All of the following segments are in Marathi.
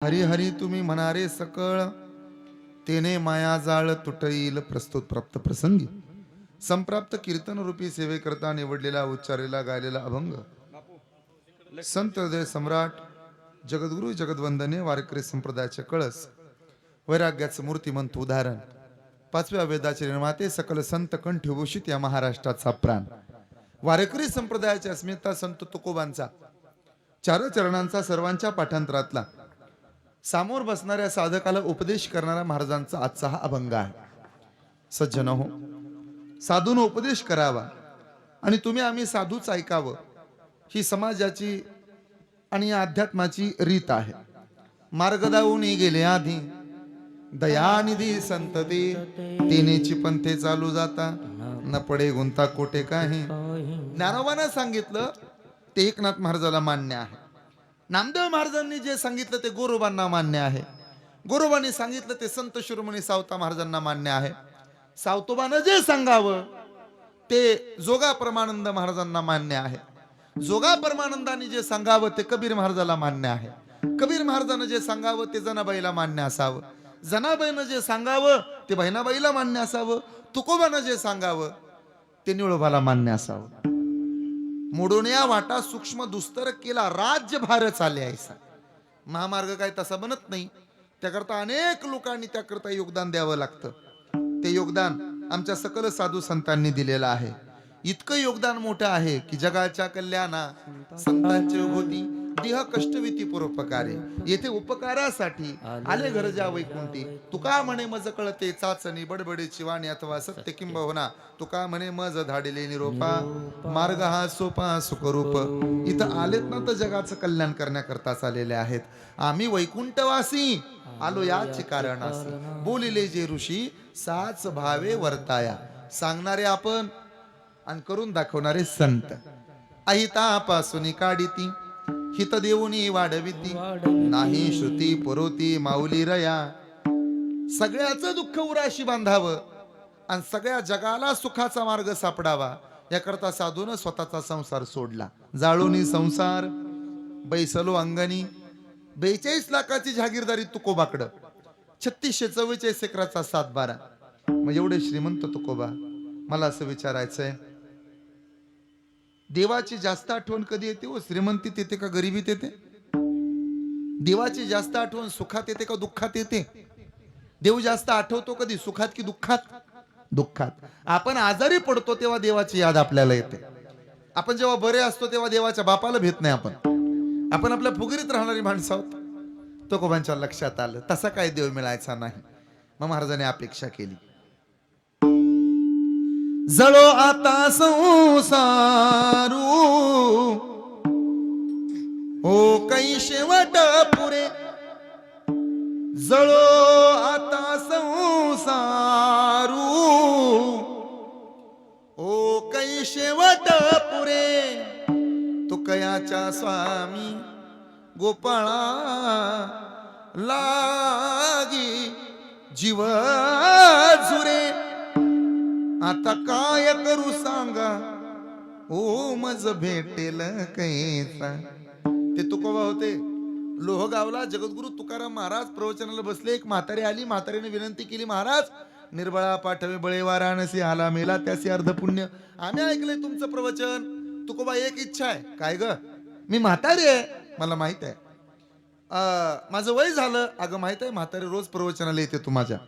हरी हरी तुम्ही म्हणारे सकळ, तेने माया जाळ तुटईल प्रस्तुत प्राप्त प्रसंगी. संप्राप्त कीर्तन रूपी सेवेकरता निवडलेला उच्चारेला गायलेला अभंग संत हृदय सम्राट जगद्गुरु जगदवंदने वारकरी संप्रदायाचे कळस, वैराग्याचं मूर्तिमंत उदाहरण, पाचव्या वेदाचे निर्माते सकल संत कंठभूषित या महाराष्ट्राचा प्राण, वारकरी संप्रदायाची अस्मिता संत तुकोबांचा चार चरणांचा सर्वांच्या पाठांतरातला सामोर बसणाऱ्या साधकाला उपदेश करणारा महाराजांचा आजचा हा अभंग आहे. सज्जन हो, साधून उपदेश करावा आणि तुम्ही आम्ही साधूच ऐकावं, ही समाजाची आणि या अध्यात्माची रीत आहे. मार्ग दावून गेले आधी दयानिधी संतती, तिनेची पंथे चालू जाता न पडे गुंता कोटे काही. ज्ञानोबानं सांगितलं ते एकनाथ महाराजाला मान्य आहे. नामदेव महाराजांनी जे सांगितलं ते गोरोबांना मान्य आहे. गोरोबांनी सांगितलं ते संत शिरोमणी सावता महाराजांना मान्य आहे. सावतोबानं जे सांगावं ते जोगा परमानंद महाराजांना मान्य आहे. जोगा परमानंदाने जे सांगावं ते कबीर महाराजाला मान्य आहे. कबीर महाराजांना जे सांगावं ते जनाबाईला मान्य असावं. जनाबाईनं जे सांगावं ते बहिणाबाईला मान्य असावं. तुकोबानं जे सांगावं ते निळोबाला मान्य असावं. मोडून या वाटा सूक्ष्म दुस्तर केला राज्य भार चाले ऐसा. महामार्ग काय तसा बनत नाही, त्याकरता अनेक लोकांनी त्याकरता योगदान द्यावं लागतं. ते योगदान आमच्या सकल साधू संतांनी दिलेलं आहे. इतकं योगदान मोठं आहे की जगाच्या कल्याणा संतांची विभूती देह कष्टविती परोपकारे. येथे उपकारासाठी आले घर जा वैकुंठी. तुका म्हणे मज कळते चाचणी बडबडीची वाणी अथवा सत्य किंबहुना. तुका म्हणे मज धाडिले निरोपा, मार्ग हा सोपा सुखरूप. इथं आलेत ना तर जगाचं कल्याण करण्याकरताच आलेले आहेत. आम्ही वैकुंठवासी आलो याचे कारण असे. बोलिले जे ऋषी साच भावे वर्ताया. सांगणारे आपण आणि करून दाखवणारे संत. अहितापासून काढिती हित देऊनी वाढविती. नाही श्रुती पुरोती माऊली रया. सगळ्याचं दुःख उराशी बांधावं आणि सगळ्या जगाला सुखाचा मार्ग सापडावा याकरता साधून स्वतःचा संसार सोडला. जाळूनी संसार बैसलो अंगणी. 42 लाखाची जहागीरदारी तुकोबाकडं, 3644 एकराचा 7-12. मग एवढे श्रीमंत तुकोबा. मला असं विचारायचंय, देवाची जास्त आठवण कधी येते हो? श्रीमंतीत येते का गरिबीत येते? देवाची जास्त आठवण सुखात येते का दुःखात येते? देव जास्त आठवतो कधी, सुखात की दुःखात? दुःखात. आपण आजारी पडतो तेव्हा देवाची याद आपल्याला येते. आपण जेव्हा बरे असतो तेव्हा देवाच्या बापाला भेट नाही. आपण आपल्या फुगरीत राहणारी माणसं आहोत. तुकोबांच्या लक्षात आलं तसा काय देव मिळायचा नाही. मग महाराजांनी अपेक्षा केली. जळो आता संसारू हो काही शेवट पुरे. जळो आता संसारू हो काही शेवट पुरे. तुकयाच्या स्वामी गोपाळा लागी जीव झुरे. आता काय करू सांगा ओ मज भेटेल कैसा. ते तुकोबा होते लोहगावला. जगद्गुरु तुकाराम महाराज प्रवचनाला बसले. एक म्हातारी आली. म्हातारीने विनंती केली, महाराज निर्बळा पाठवे बळे वाराणसी. आला मेला त्याचे अर्ध पुण्य. आम्ही ऐकलंय तुमचं प्रवचन. तुकोबा एक इच्छा आहे. काय ग? मी म्हातारी आहे. मला माहित आहे. माझं वय झालं. अगं माहित आहे म्हातारी रोज प्रवचनाला येते तू माझ्या.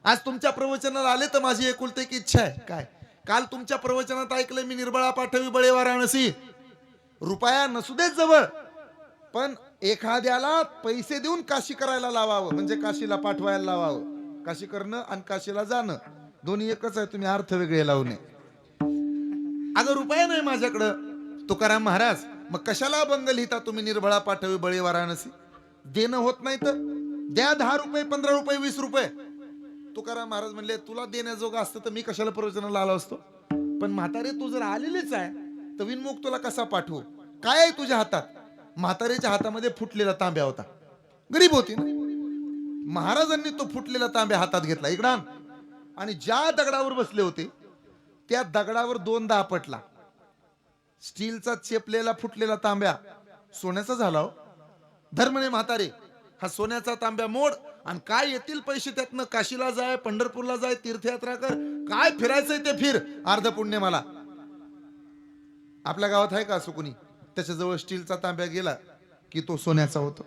आज तुमच्या प्रवचनाला आले तर माझी एकुलती एक इच्छा आहे. काय? काल तुमच्या प्रवचनात ऐकलं मी निर्बळा पाठवी बळे वाराणसी. रुपया नसू देत जवळ, पण एखाद्याला पैसे देऊन काशी करायला लावावं, म्हणजे काशीला पाठवायला लावावं. काशी करणं आणि काशीला जाणं दोन्ही एकच आहे. तुम्ही अर्थ वेगळे लावू नये. अगं रुपया नाही माझ्याकडं. तुकाराम महाराज मग कशाला अभंग लिहिता तुम्ही निर्बळा पाठवी बळे वाराणसी? देणं होत नाही तर द्या 10 रुपये 15 रुपये 20 रुपये. तुकाराम महाराज म्हणले तुला देण्याजोगं असतं तर मी कशाला प्रवचनाला आलो असतो. पण म्हातारे तू जर आलेलीच आहे तर विनमुख तुला कसा पाठवू? काय आहे तुझ्या हातात? म्हातारेच्या हातामध्ये फुटलेला तांब्या होता. गरीब होती ना. महाराजांनी तो फुटलेला तांब्या हातात घेतला. इकडं आणि ज्या दगडावर बसले होते त्या दगडावर 2दा आपटला. स्टीलचा चेपलेला फुटलेला तांब्या सोन्याचा झाला हो. धर्मने म्हातारे हा सोन्याचा तांब्या मोड आणि काय येतील पैसे त्यातनं काशीला जाय, पंढरपूरला जाय, तीर्थयात्रा कर, काय फिरायचंय ते फिर, अर्ध पुण्य मला. आपल्या गावात आहे का असं कोणी त्याच्याजवळ स्टीलचा तांब्या गेला की तो सोन्याचा होतो?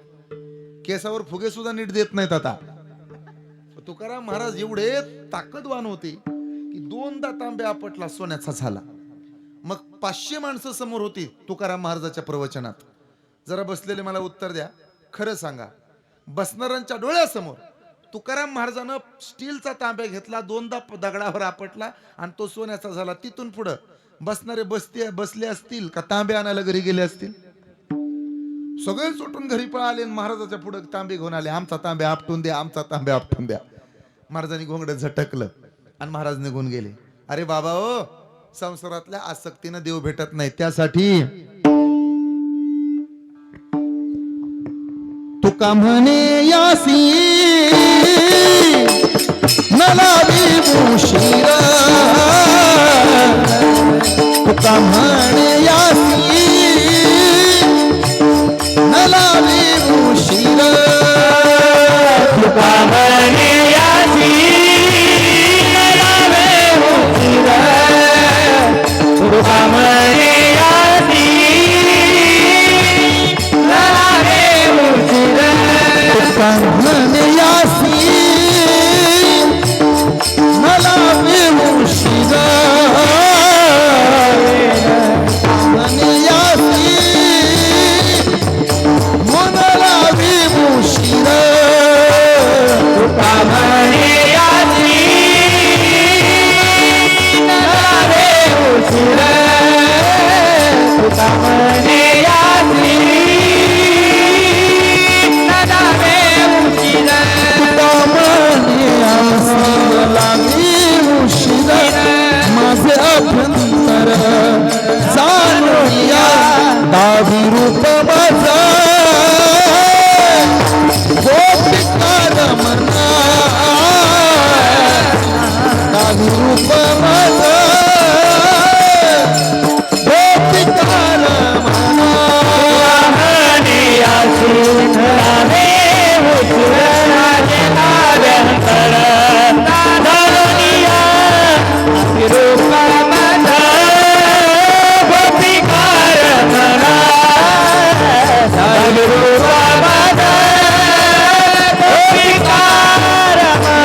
केसावर फुगे सुद्धा नीट देत नाहीत आता. तुकाराम महाराज एवढे ताकदवान होते की 2दा तांब्या आपटला, सोन्याचा झाला. मग 500 माणसं समोर होती तुकाराम महाराजाच्या प्रवचनात. जरा बसलेले मला उत्तर द्या, खरं सांगा, बसणाऱ्यांच्या डोळ्यासमोर तुकाराम महाराजानं स्टीलचा तांब्या घेतला, 2दा दगडावर आपटला आणि तो सोन्याचा झाला. तिथून पुढं बसणारे बसले असतील का तांबे आणायला घरी गेले असतील? सगळे सुटून घरी पळाले, महाराजाच्या पुढे तांबे घेऊन आले. आमचा तांब्या आपटून द्या, आमचा तांब्या आपटून द्या. महाराजांनी घोंगड झटकलं आणि महाराज निघून गेले. अरे बाबा ओ, संसारातल्या आसक्तीनं देव भेटत नाही, त्यासाठी तुका म्हणे यासी नलावी मुशीर, तुका म्हणे यासी नलावी मुशीर, तुका म्हणे यासी नलावी मुशीर, तुका म्हणे यासी नलावी मुशीर, तुका म्हणे यासी नलावी मुशीर, म्हणे यासी मनलावी मुशीर, तुका म्हणे यासी नलावी मुशीर, तुका म्हणे यासी नलावी मुशीर, तुका म्हणे यासी नलावी मुशीर, माझे अभ्यंतर जाणूया दावी रूप माझा, गोपिकार मना दावी रूप माझा, गोपिकार मना, म्हणे यासी नलावी मुशीर, माझे अभ्यंतर जाणूया दावी रूप माझा, गोपिकार मना दावी रूप माझा, गोपिकार मना.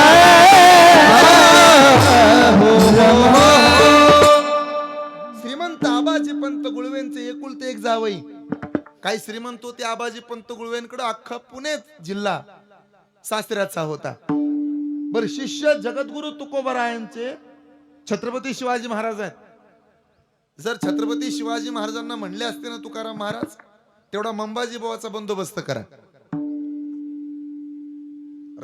श्रीमंत आबाजी पंत गुळवेंचे एकुलते एक जावई. काही श्रीमंत होते आबाजी पंत गुळवेंकडे अख्खा पुणे जिल्हा सासऱ्याचा होता. बर, शिष्य जगद्गुरु तुकोबरायांचे छत्रपती शिवाजी महाराज आहेत. जर छत्रपती शिवाजी महाराजांना म्हणले असते ना तुकाराम महाराज, तेवढा मंबाजी बुवाचा बंदोबस्त करा.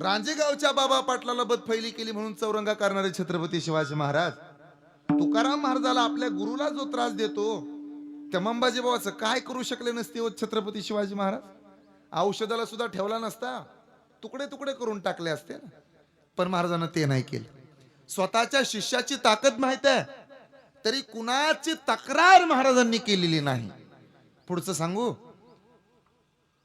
रांजेगावच्या बाबा पाटलाला बदफैली केली म्हणून चौरंगा करणारे छत्रपती शिवाजी महाराज तुकाराम महाराजाला आपल्या गुरुला जो त्रास देतो त्या मंबाजी बुवाचं काय करू शकले नसते हो छत्रपती शिवाजी महाराज? औषधाला सुद्धा ठेवला नसता, तुकडे तुकडे करून टाकले असते ना. पण महाराजांना ते नाही केलं. स्वतःच्या शिष्याची ताकद माहित आहे तरी कुणाची तक्रार महाराजांनी केलेली नाही. पुढचं सांगू,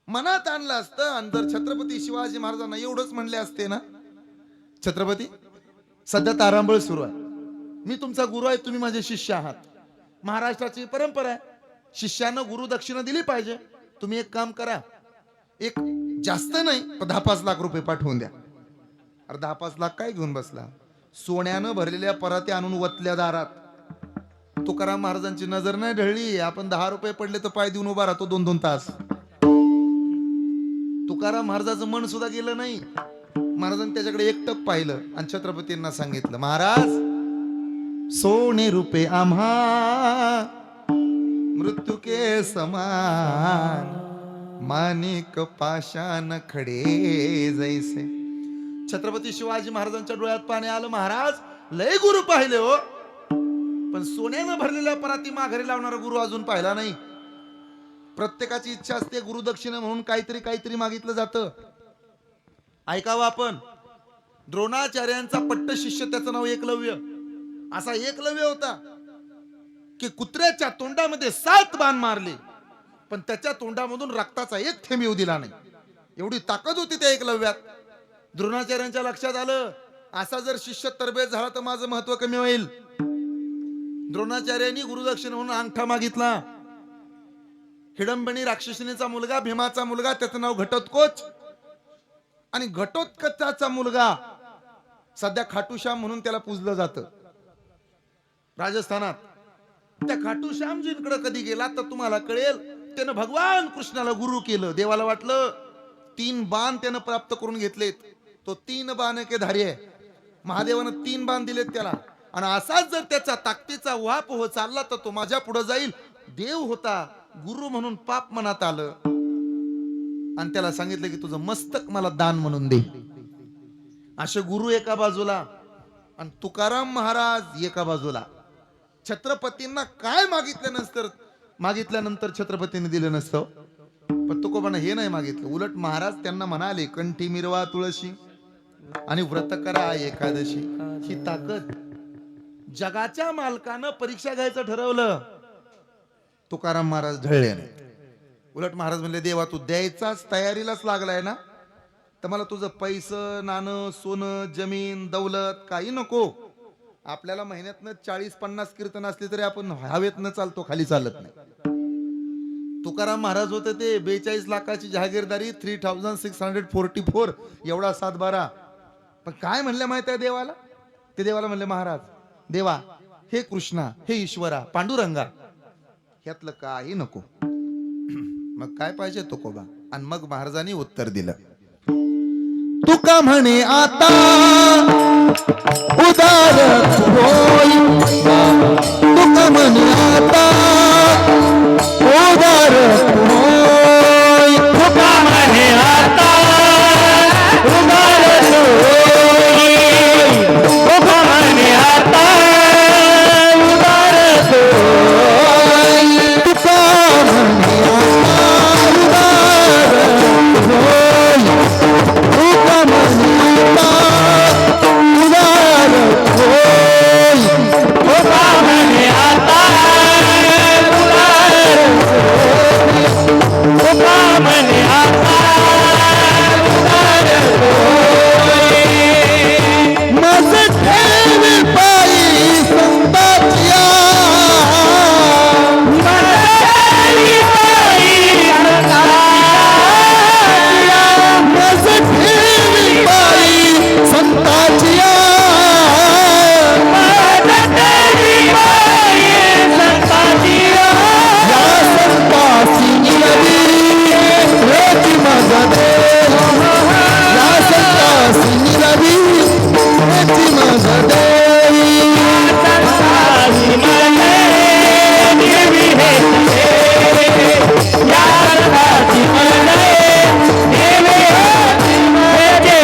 मनात आणलं असतं आणि जर छत्रपती शिवाजी महाराजांना एवढंच म्हणले असते ना, छत्रपती सध्या तारांबळ सुरू आहे, मी तुमचा गुरु आहे, तुम्ही माझे शिष्य आहात, महाराष्ट्राची परंपरा आहे, शिष्यानं गुरु दक्षिणा दिली पाहिजे, तुम्ही एक काम करा, एक जास्त नाही 10-5 लाख रुपये पाठवून द्या. अरे 10-5 लाख काय घेऊन बसला? सोन्यानं भरलेल्या परात्या आणून वतल्या दारात. तुकाराम महाराजांची नजर नाही ढळली, आपण 10 रुपये पडले तर पाय देऊन उभा राहतो 2-2 तास. तुकाराम महाराजाचं मन सुद्धा गेलं नाही. महाराजांनी त्याच्याकडे एकटक पाहिलं आणि छत्रपतींना सांगितलं, महाराज सोने रुपये आम्हा मृत्यू के समान, माणिक पाषाण खडे जैसे. छत्रपती शिवाजी महाराजांच्या डोळ्यात पाणी आलं. महाराज लय गुरु पाहिले हो, पण सोन्यानं भरलेल्या पराती माघारी लावणारा गुरु अजून पाहिला नाही. प्रत्येकाची इच्छा असते गुरुदक्षिणा म्हणून काहीतरी मागितलं जातं. ऐकावं आपण, द्रोणाचार्यांचा पट्ट शिष्य, त्याचं नाव एकलव्य. असा एकलव्य होता की कुत्र्याच्या तोंडामध्ये 7 बाण मारले पण त्याच्या तोंडामधून रक्ताचा एक थेंब येऊ दिला नाही. एवढी ताकद होती त्या एकलव्यात. द्रोणाचार्यांच्या लक्षात आलं, असा जर शिष्य तरबेज झाला तर माझं महत्व कमी होईल. द्रोणाचार्यांनी गुरुदक्षिणा म्हणून अंगठा मागितला. हिडंबणी राक्षसीचा मुलगा, भीमाचा मुलगा, त्याचं नाव घटोत्कोच. आणि घटोत्कचाचा मुलगा सध्या खाटूश्याम म्हणून त्याला पूजलं जातं राजस्थानात. त्या खाटूश्यामजींकडे कधी गेला तर तुम्हाला कळेल, त्यानं भगवान कृष्णाला गुरु केलं. देवाला वाटलं 3 बाण त्यानं प्राप्त करून घेतलेत, तो 3 बाण धारी आहे. महादेवानं 3 बाण दिलेत त्याला. आणि असाच जर त्याचा ताकदीचा उहापोह चालला तर तो माझ्या पुढे जाईल. देव होता, गुरु म्हणून पाप मनात आलं आणि त्याला सांगितलं की तुझं मस्तक मला दान म्हणून दे. असे गुरु एका बाजूला आणि तुकाराम महाराज एका बाजूला. छत्रपतींना काय मागितल्यानंतर छत्रपतींनी दिलं नसतं, पण तुकोबानं हे नाही मागितलं. उलट महाराज त्यांना म्हणाले, कंठी मिरवा तुळशी आणि व्रत करा एकादशी. ही ताकद जगाच्या मालकानं परीक्षा घ्यायचं ठरवलं, तुकाराम महाराज ढळले नाही. उलट महाराज म्हणले, देवा तू द्यायचाच तयारीलाच लागलाय ना, तर मला तुझं पैसं नाणं सोनं जमीन दौलत काही नको. आपल्याला महिन्यातनं 40-50 कीर्तन असली तरी आपण हवेतनं चालतो, खाली चालत नाही. तुकाराम महाराज होते ते 42 लाखाची जहागीरदारी, 3644 एवढा 7-12. पण काय म्हणले माहिती आहे देवाला? ते देवाला म्हणले, महाराज देवा, हे कृष्णा, हे ईश्वरा, पांडुरंगा, ह्यातलं काही नको. मग काय पाहिजे तुकोबा? आणि मग महाराजांनी उत्तर दिलं, तुका म्हणे आता उदार होई, तुका म्हणे आता उदार होई, तुका म्हणे आता उदार होई, तुका म्हणे आता उदार होई, तुका म्हणे आता उदार होई, तुका म्हणे आता उदार होई, तुका म्हणे आता उदार होई, तुका म्हणे आता उदार होई. मज ठेवी पायी संताच्या, मज ठेवी पायी संताच्या, या संताची निरवी हेची मज दे, या संताची निरवी हेची मज दे, संताची मने निरवी हेची दे, या संताची मने निरवी हेची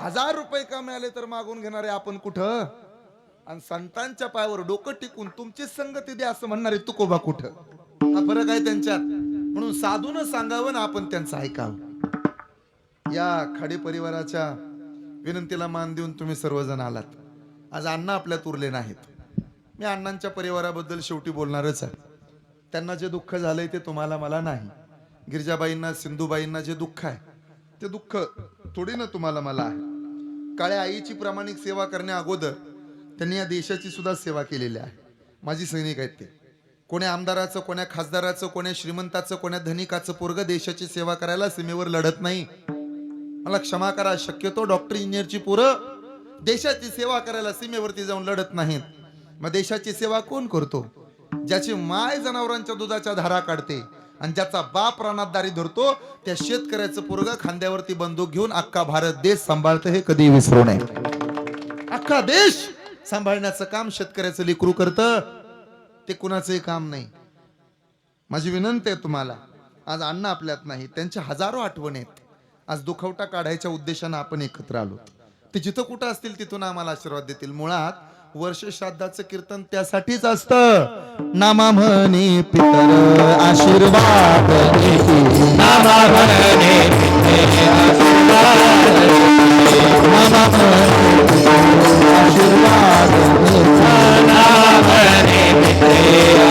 ₹1000 का मिळाले तर मागून घेणारे आपण कुठं? आणि संतांच्या पायावर डोकं टिकून तुमची संगती द्या असं म्हणणारे तुकोबा कुठं? हा फरक आहे त्यांच्यात. म्हणून साधून सांगावं ना आपण त्यांचं ऐकावं. या खाडी परिवाराच्या विनंतीला मान देऊन तुम्ही सर्वजण आलात. आज अण्णा आपल्यात उरले नाहीत. मी अण्णांच्या परिवाराबद्दल शेवटी बोलणारच आहे. त्यांना जे दुःख झालंय ते तुम्हाला मला नाही. गिरिजाबाईंना सिंधुबाईंना जे दुःख आहे ते दुःख थोडी ना तुम्हाला मला आहे. काळ्या आईची प्रामाणिक सेवा करण्या अगोदर त्यांनी या देशाची सुद्धा सेवा केलेली आहे. माझी सैनिक आहेत ते. कोण्या आमदाराचं, कोण्या खासदाराचं, कोण्या श्रीमंताचं, कोण्या धनिकाचं पोरग देशाची सेवा करायला सीमेवर लढत नाही. मला क्षमा करा, शक्यतो डॉक्टर इंजिनियरची पोरं देशाची सेवा करायला सीमेवरती जाऊन लढत नाहीत. मग देशाची सेवा कोण करतो? ज्याची माय जनावरांच्या दुधाच्या धारा काढते आणि ज्याचा बाप रानात दारी धरतो, त्या शेतकऱ्याचं पोरग खांद्यावरती बंदूक घेऊन अख्खा भारत देश सांभाळतं, हे कधी विसरू नये. अख्खा देश सांभाळण्याचं काम शेतकऱ्याचं लेकरू करतं, ते कुणाचंही काम नाही. माझी विनंती आहे तुम्हाला, आज अण्णा आपल्यात नाही, त्यांच्या हजारो आठवणी आहेत. आज दुखवटा काढायच्या उद्देशानं आपण एकत्र आलो. ते जिथं कुठं असतील तिथून आम्हाला आशीर्वाद देतील. मुळात वर्ष श्राद्धाचं कीर्तन त्यासाठीच असतं. नामा म्हणे पितर आशीर्वाद, नामा म्हणे आशीर्वाद, नामा म्हणे आशीर्वाद, नामा म्हणे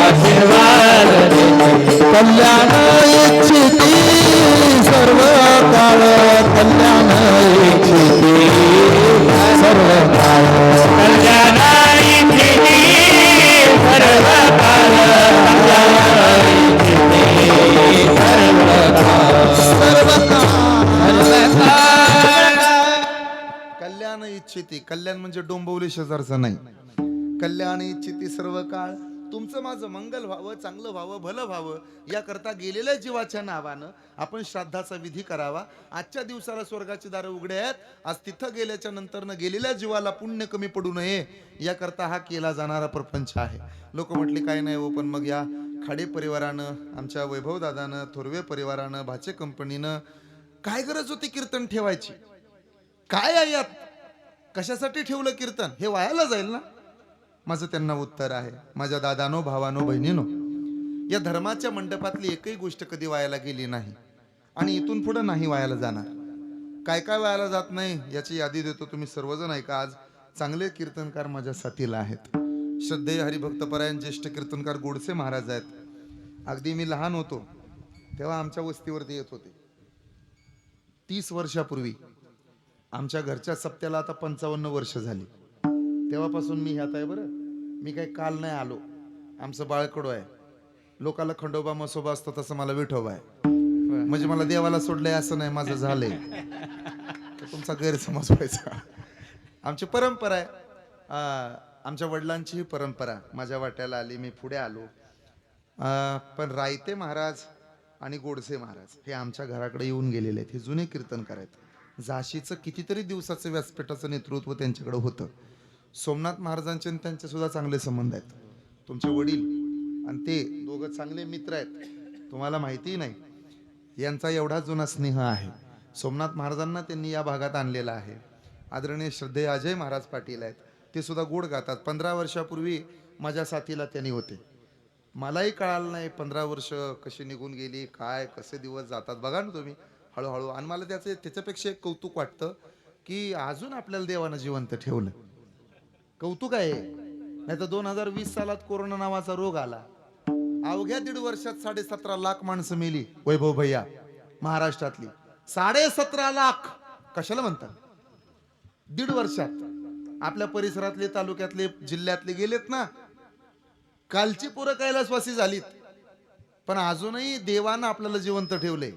आशीर्वाद. कल्याण इच्छिती सर्व काळ कल्याण इच्छिती सर्व काळ कल्याण इच्छिती सर्व काळ कल्याण इच्छिती सर्व काळ कल्याण इच्छिती. कल्याण म्हणजे डोंबवली शेजारचं नाही. कल्याण इच्छिती सर्व काळ. तुमचं माझं मंगल व्हावं, चांगलं व्हावं, भलं व्हावं याकरता गेलेल्या जीवाच्या नावानं आपण श्राद्धाचा विधी करावा. आजच्या दिवसाला स्वर्गाची दारं उघडे आहेत. आज तिथं गेल्याच्या नंतरनं गेलेल्या जीवाला पुण्य कमी पडू नये याकरता हा केला जाणारा प्रपंच आहे. लोक म्हटले काय नाही हो, पण मग या खाडे परिवारानं, आमच्या वैभव दादानं, थोरवे परिवारानं, भाचे कंपनीनं काय गरज होती कीर्तन ठेवायची? काय आहे यात? कशासाठी ठेवलं कीर्तन? हे वायाला जाईल ना. माझं त्यांना उत्तर आहे, माझ्या दादानो, भावानो, बहिणीनो, या धर्माच्या मंडपातली एकही गोष्ट कधी वायाला गेली नाही आणि इथून पुढे नाही वायाला जाणार. काय काय वायाला जात नाही याची यादी देतो, तुम्ही सर्वजण ऐका. आज चांगले कीर्तनकार माझ्या साथीला आहेत. श्रद्धेय हरिभक्तपरायण ज्येष्ठ कीर्तनकार गोडसे महाराज आहेत. अगदी मी लहान होतो तेव्हा आमच्या वस्तीवरती येत होते. 30 वर्षापूर्वी आमच्या घरच्या सप्त्याला आता 55 वर्ष झाली. तेव्हापासून मी ह्यात आहे. बरं, मी काही काल नाही आलो. आमचं बाळकडो आहे. लोकाला खंडोबा मसोबा असतो तसं मला विठोबा आहे. म्हणजे मला देवाला सोडलंय असं नाही, माझं झालंय. तुमचा गैरसमज व्हायचा. आमची परंपरा आहे. आमच्या वडिलांची ही परंपरा माझ्या वाट्याला आली, मी पुढे आलो. पण रायते महाराज आणि गोडसे महाराज हे आमच्या घराकडे येऊन गेलेले आहेत. हे जुने कीर्तनकार आहेत. झाशीचं कितीतरी दिवसाचं व्यासपीठाचं नेतृत्व त्यांच्याकडे होतं. सोमनाथ महाराजांचे त्यांचे सुद्धा चांगले संबंध आहेत. तुमचे वडील आणि ते दोघं चांगले मित्र आहेत, तुम्हाला माहिती नाही. यांचा एवढा जुना स्नेह आहे. सोमनाथ महाराजांना त्यांनी या भागात आणलेला आहे. आदरणीय श्रद्धेय अजय महाराज पाटील आहेत, ते सुद्धा गोड गातात. 15 वर्षापूर्वी माझ्या साथीला त्यांनी होते. मलाही कळालं नाही 15 वर्ष कशी निघून गेली, काय कसे दिवस जातात बघा ना तुम्ही हळूहळू. आणि मला त्याच्यापेक्षा एक कौतुक वाटतं की अजून आपल्याला देवानं जिवंत ठेवलं. कौतुक आहे. नाही तर 2020 सालात कोरोना नावाचा रोग आला. अवघ्या 1.5 वर्षात 17.5 लाख माणसं मेली. वैभव भैया महाराष्ट्रातली 17.5 लाख. कशाला म्हणतात? 1.5 वर्षात आपल्या परिसरातले, तालुक्यातले, जिल्ह्यातले गेलेत ना. कालची पोरं कैलासवासी झालीत, पण अजूनही देवानं आपल्याला जिवंत ठेवले.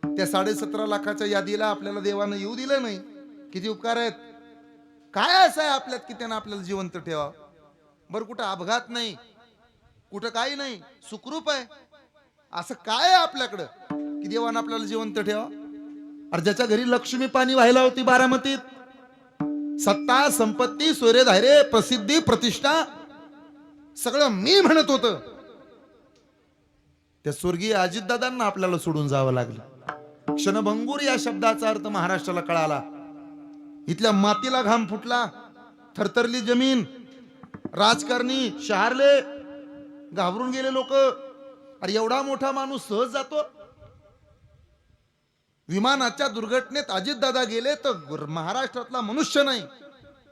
त्या 17.5 लाखाच्या यादीला आपल्याला देवानं येऊ दिलं नाही. किती उपकार आहेत. काय असं आहे आपल्यात की त्यानं आपल्याला जिवंत ठेवा? बरं, कुठं अपघात नाही, कुठं काही नाही, सुखरूप आहे. असं काय आहे आपल्याकडं की देवानं आपल्याला जिवंत ठेवा? अरे ज्याच्या घरी लक्ष्मी पाणी व्हायला होती बारामतीत, सत्ता, संपत्ती, सोयरे धायरे, प्रसिद्धी, प्रतिष्ठा सगळं मी म्हणत होत, त्या स्वर्गीय अजितदादांना आपल्याला सोडून जावं लागलं. क्षणभंगूर या शब्दाचा अर्थ महाराष्ट्राला कळाला. इथल्या मातीला घाम फुटला, थरथरली जमीन, राजकारणी शहारले, घाबरून गेले लोक. अरे एवढा मोठा माणूस सहज जातो? विमानाच्या दुर्घटनेत अजितदादा गेले तर महाराष्ट्रातला मनुष्य नाही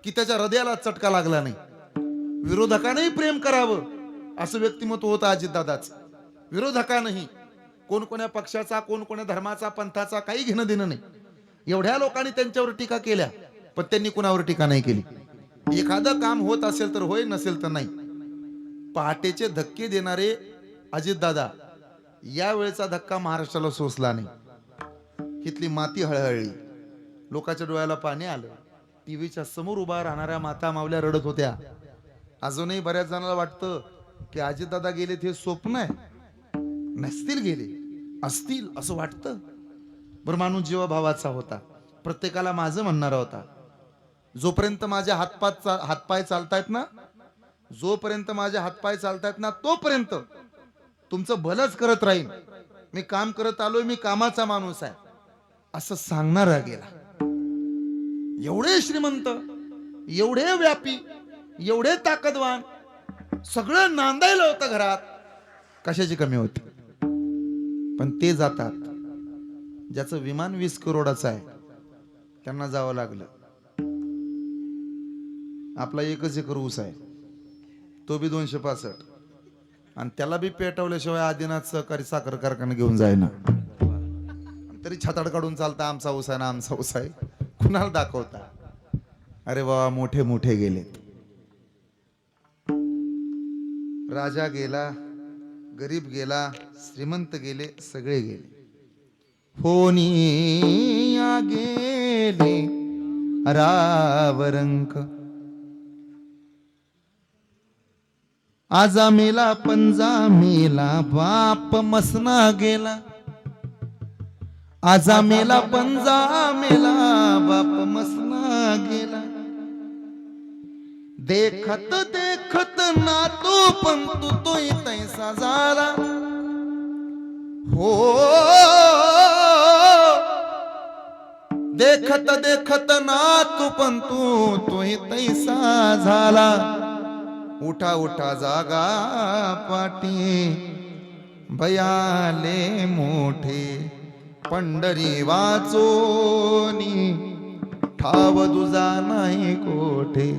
की त्याच्या हृदयाला चटका लागला नाही. विरोधकांनाही प्रेम करावं असं व्यक्तिमत्व होतं अजितदादाच. विरोधकांनाही, कोण कोण्या पक्षाचा, कोण कोण्या धर्माचा, पंथाचा काही घेणं देणं नाही. एवढ्या लोकांनी त्यांच्यावर टीका केल्या, पण त्यांनी कुणावर टीका नाही केली. एखादं काम होत असेल तर होय, नसेल तर नाही. पहाटेचे धक्के देणारे अजितदादा, यावेळेचा धक्का महाराष्ट्राला सोसला नाही. इथली माती हळहळली, लोकांच्या डोळ्याला पाणी आलं. टीव्हीच्या समोर उभा राहणाऱ्या माता मावल्या रडत होत्या. अजूनही बऱ्याच जणांना वाटतं की अजितदादा गेले ते स्वप्न आहे. नसतील गेले, असतील असं वाटतं. बरं, माणूस जीवाभावाचा होता, प्रत्येकाला माझं म्हणणारा होता. जोपर्यंत माझे हातपाय चालतायत ना, जोपर्यंत माझे हातपाय चालतायत ना, तोपर्यंत तुमचं भलंच करत राहीन. मी काम करत आलोय, मी कामाचा माणूस आहे असं सांगणारा गेला. एवढे श्रीमंत, एवढे व्यापी, एवढे ताकदवान, सगळं नांदायला होतं घरात, कशाची कमी होती? पण ते जातात. ज्याचं विमान 20 करोडाचं आहे त्यांना जावं लागलं. आपला 1 एकर ऊस आहे, तो बी 265. आणि त्याला बी पेटवल्याशिवाय आदिनाथ सहकारी साखर कारखाना घेऊन जाईना. तरी छाताड काढून चालता आमचा ऊस आहे ना आमचा ऊस आहे. कुणाला दाखवता? अरे बाबा मोठे मोठे गेलेत. राजा गेला, गरीब गेला, श्रीमंत गेले, सगळे गेले. होनिया गेले रावरंक. आजा मेला पंजा मेला बाप मसना गेला. आजा मेला पंजा मेला बाप मसना गेला. देखत देखत ना तू पण तू तो तैसा झाला. हो देखत देखत ना तू पण तू तोही तैसा झाला. उठा उठा जागा पाटी बयाले मोठे. पंढरी वाचोनी ठाव दुजा नाही कोठे.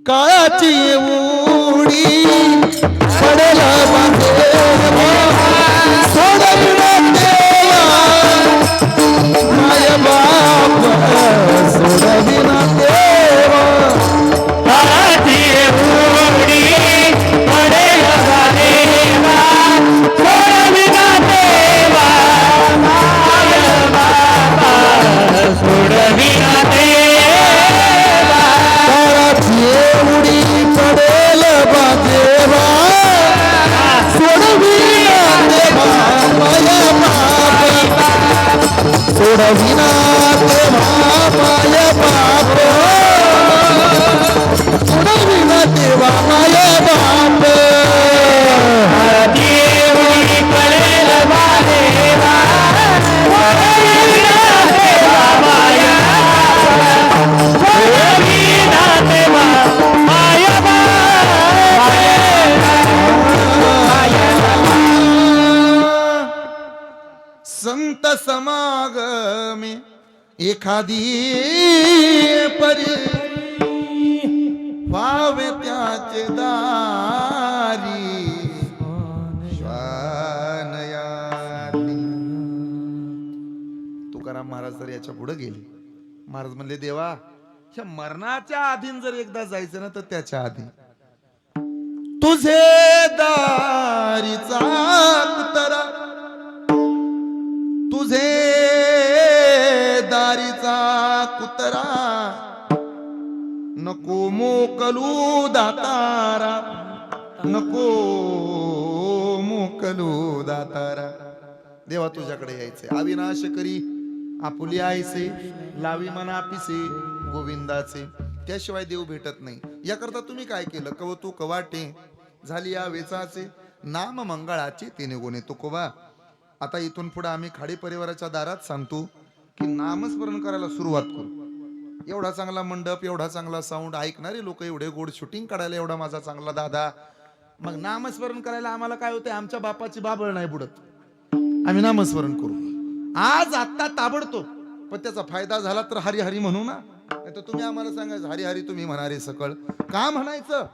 काळाची उडी पडेल सोडविना देवा माय बाप सोडविना देवा. काळाची उडी पडेल देवा सोडविना देवा माय बाबा सोडविना देवा. काळाची उडी पडेल देवा सोडविना देवा माय बाप सोडविना देवा माय बाप सोडविना देवा माय बाप. देवी पडेल देवा सोडविना देवा माया सोडविना देवा माया संत समागमे एखादी परी व्हावे त्याचे दारी. श्वानयानी. तुकाराम महाराज तर याच्या पुढे गेले. महाराज म्हणले देवा ह्या मरणाच्या आधीन जर एकदा जायचं ना तर त्याच्या आधी तुझे दारीचा कुतरा तुझे दारीचा कुतरा नको मोकलू दातारा नको मोकलू दातारा. देवा तुझ्याकडे यायचे अविनाश करी आपुली आईचे लावी मना पिसे गोविंदाचे. त्याशिवाय देव भेटत नाही. याकरता तुम्ही काय केलं? कवतू वाटे झाली या वेचाचे नाम मंगळाचे तिने गुणे तुकोबा. आता इथून पुढे आम्ही खाडी परिवाराच्या दारात सांगतो की नामस्मरण करायला सुरुवात करू. एवढा चांगला मंडप, एवढा चांगला साऊंड, ऐकणारे लोक एवढे गोड, शूटिंग काढायला एवढा माझा चांगला दादा. मग नामस्मरण करायला आम्हाला काय होतंय? आमच्या बापाची बाबळ नाही बुडत. आम्ही नामस्मरण करू आज आत्ता ताबडतोब. पण त्याचा फायदा झाला तर हरी हरी म्हणू ना. नाही तर तुम्ही आम्हाला सांगायचं हरी हरी तुम्ही म्हणारे सकळ का म्हणायचं?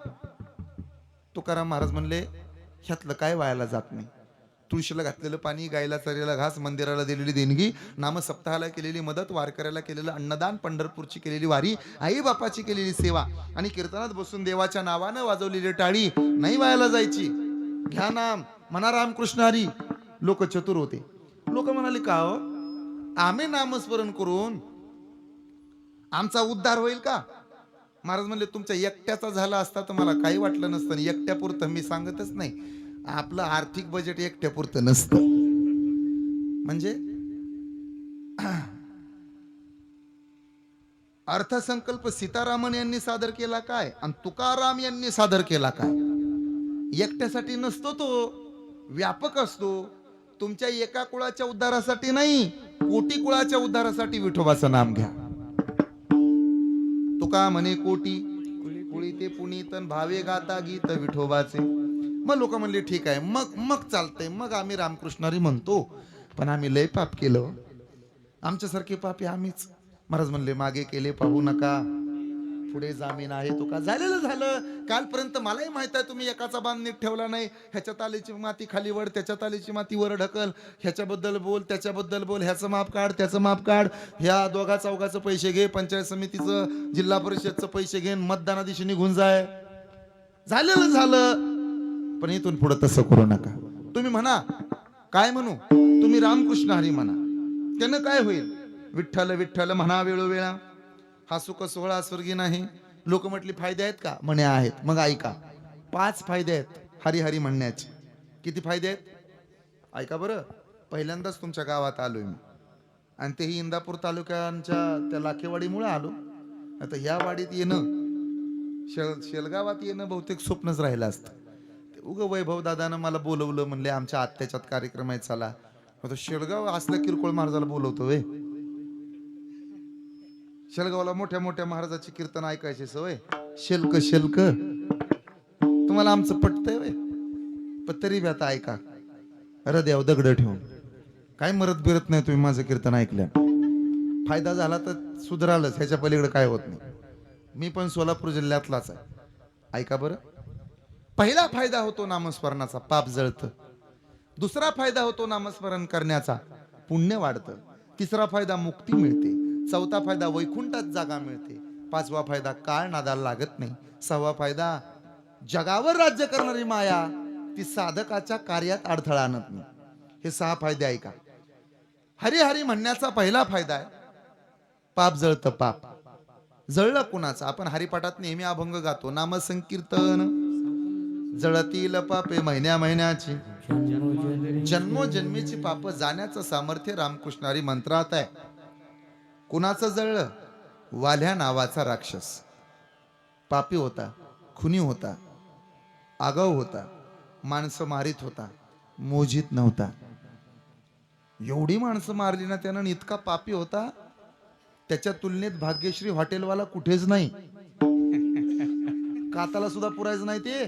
तुकाराम महाराज म्हणले ह्यातलं काय वायाला जात नाही. तुळशीला घातलेलं पाणी, गायला चरेला घास, मंदिराला दिलेली देणगी, नामसप्ताहाला केलेली मदत, वारकऱ्याला केलेलं अन्नदान, पंढरपूरची केलेली वारी, आई बापाची केलेली सेवा आणि कीर्तनात बसून देवाच्या नावानं वाजवलेली टाळी नाही वायाला जायची. घ्या नाम, म्हणा रामकृष्ण हरी. लोक चतुर होते. लोक म्हणाले का हो आम्ही नामस्मरण करून आमचा उद्धार होईल का? महाराज म्हणले तुमच्या एकट्याचा झाला असता तर मला काही वाटलं नसतं. एकट्यापुरतं मी सांगतच नाही. आपलं आर्थिक बजेट एकट्यापुरतं नसतं. म्हणजे अर्थसंकल्प सीतारामन यांनी सादर केला काय आणि तुकाराम यांनी सादर केला काय? एकट्यासाठी नसतो तो, व्यापक असतो. तुमच्या एका कुळाच्या उद्धारासाठी नाही, कोटी कुळाच्या उद्धारासाठी विठोबाचं नाम घ्या. तुका म्हणे कोटी कुळी ते पुनीतन भावे गाता गीत विठोबाचे. मग लोक म्हणले ठीक आहे, मग चालतंय, मग आम्ही रामकृष्णारी म्हणतो. पण आम्ही लय पाप केलं, आमच्यासारखे पापी आम्हीच. महाराज म्हणले मागे केले पाहू नका, पुढे जामीन आहे तो का झालेलं झालं. कालपर्यंत मलाही माहित आहे तुम्ही एकाचा बांध नीट ठेवला नाही. ह्याच्या तालीची माती खाली वड, त्याच्या तालीची माती वर ढकल, ह्याच्याबद्दल बोल, त्याच्याबद्दल बोल, ह्याचं माप काढ, त्याचं माप काढ, ह्या दोघा चौघाचं पैसे घे, पंचायत समितीचं जिल्हा परिषदचं पैसे घेऊन मतदाना दिवशी निघून जाय. झालेलं झालं. पण इथून पुढे तसं करू नका. तुम्ही म्हणा काय म्हणू, तुम्ही रामकृष्ण हरी म्हणा, त्यानं काय होईल. विठ्ठल विठ्ठल म्हणा वेळोवेळा, हा सुख सोहळा स्वर्गी नाही. लोक म्हटली फायदे आहेत का, म्हणे आहेत. मग ऐका, 5 फायदे आहेत हरी हरी म्हणण्याचे. किती फायदे आहेत ऐका बरं. पहिल्यांदाच तुमच्या गावात आलोय मी, आणि तेही इंदापूर तालुक्यांच्या त्या लाखेवाडीमुळे आलो. आता ह्या वाडीत येणं, शेलगावात येणं बहुतेक स्वप्नच राहिलं असतं. उग वैभव दादानं मला बोलवलं, म्हणले आमच्या आत्याच्यात कार्यक्रम आहे चला. आता शेलगाव असल्या किरकोळ महाराजाला बोलवतो वे. शेलगावला मोठ्या मोठ्या महाराजाची कीर्तन ऐकायची सवय. शेलक शेलक तुम्हाला आमचं पटतंय वे. पण तरी बी आता ऐका, हृदयाव दगड ठेवून काय मरत बिरत नाही. तुम्ही माझं कीर्तन ऐकलं, फायदा झाला तर सुधरालच, ह्याच्या पलीकडे काय होत नाही. मी पण सोलापूर जिल्ह्यातलाच आहे. ऐका बरं. पहिला फायदा होतो नामस्मरणाचा, पाप जळतं. दुसरा फायदा होतो नामस्मरण करण्याचा, पुण्य वाढतं. तिसरा फायदा मुक्ती मिळते. चौथा फायदा वैकुंठात जागा मिळते. 5वा फायदा काळ नादाला लागत नाही. 6वा फायदा जगावर राज्य करणारी माया ती साधकाच्या कार्यात अडथळा आणत नाही. हे 6 फायदे ऐका. हरी हरी म्हणण्याचा पहिला फायदा आहे, पाप जळतं. पाप जळलं कुणाचं. आपण हरिपाठात नेहमी अभंग गातो, नामसंकीर्तन जळतील पापे महिन्या महिन्याची, जन्मोजन्मीची पाप जाण्याचं सामर्थ्य रामकृष्णारी मंत्रात आहे. कुणाचं जळलं, वाल्या नावाचा राक्षस. पापी होता, खुनी होता, आगाऊ होता, माणसं मारित होता, मोजित नव्हता. एवढी माणसं मारली ना त्यानं, इतका पापी होता, त्याच्या तुलनेत भाग्यश्री हॉटेलवाला कुठेच नाही. काताला सुद्धा पुरायचं नाही ते.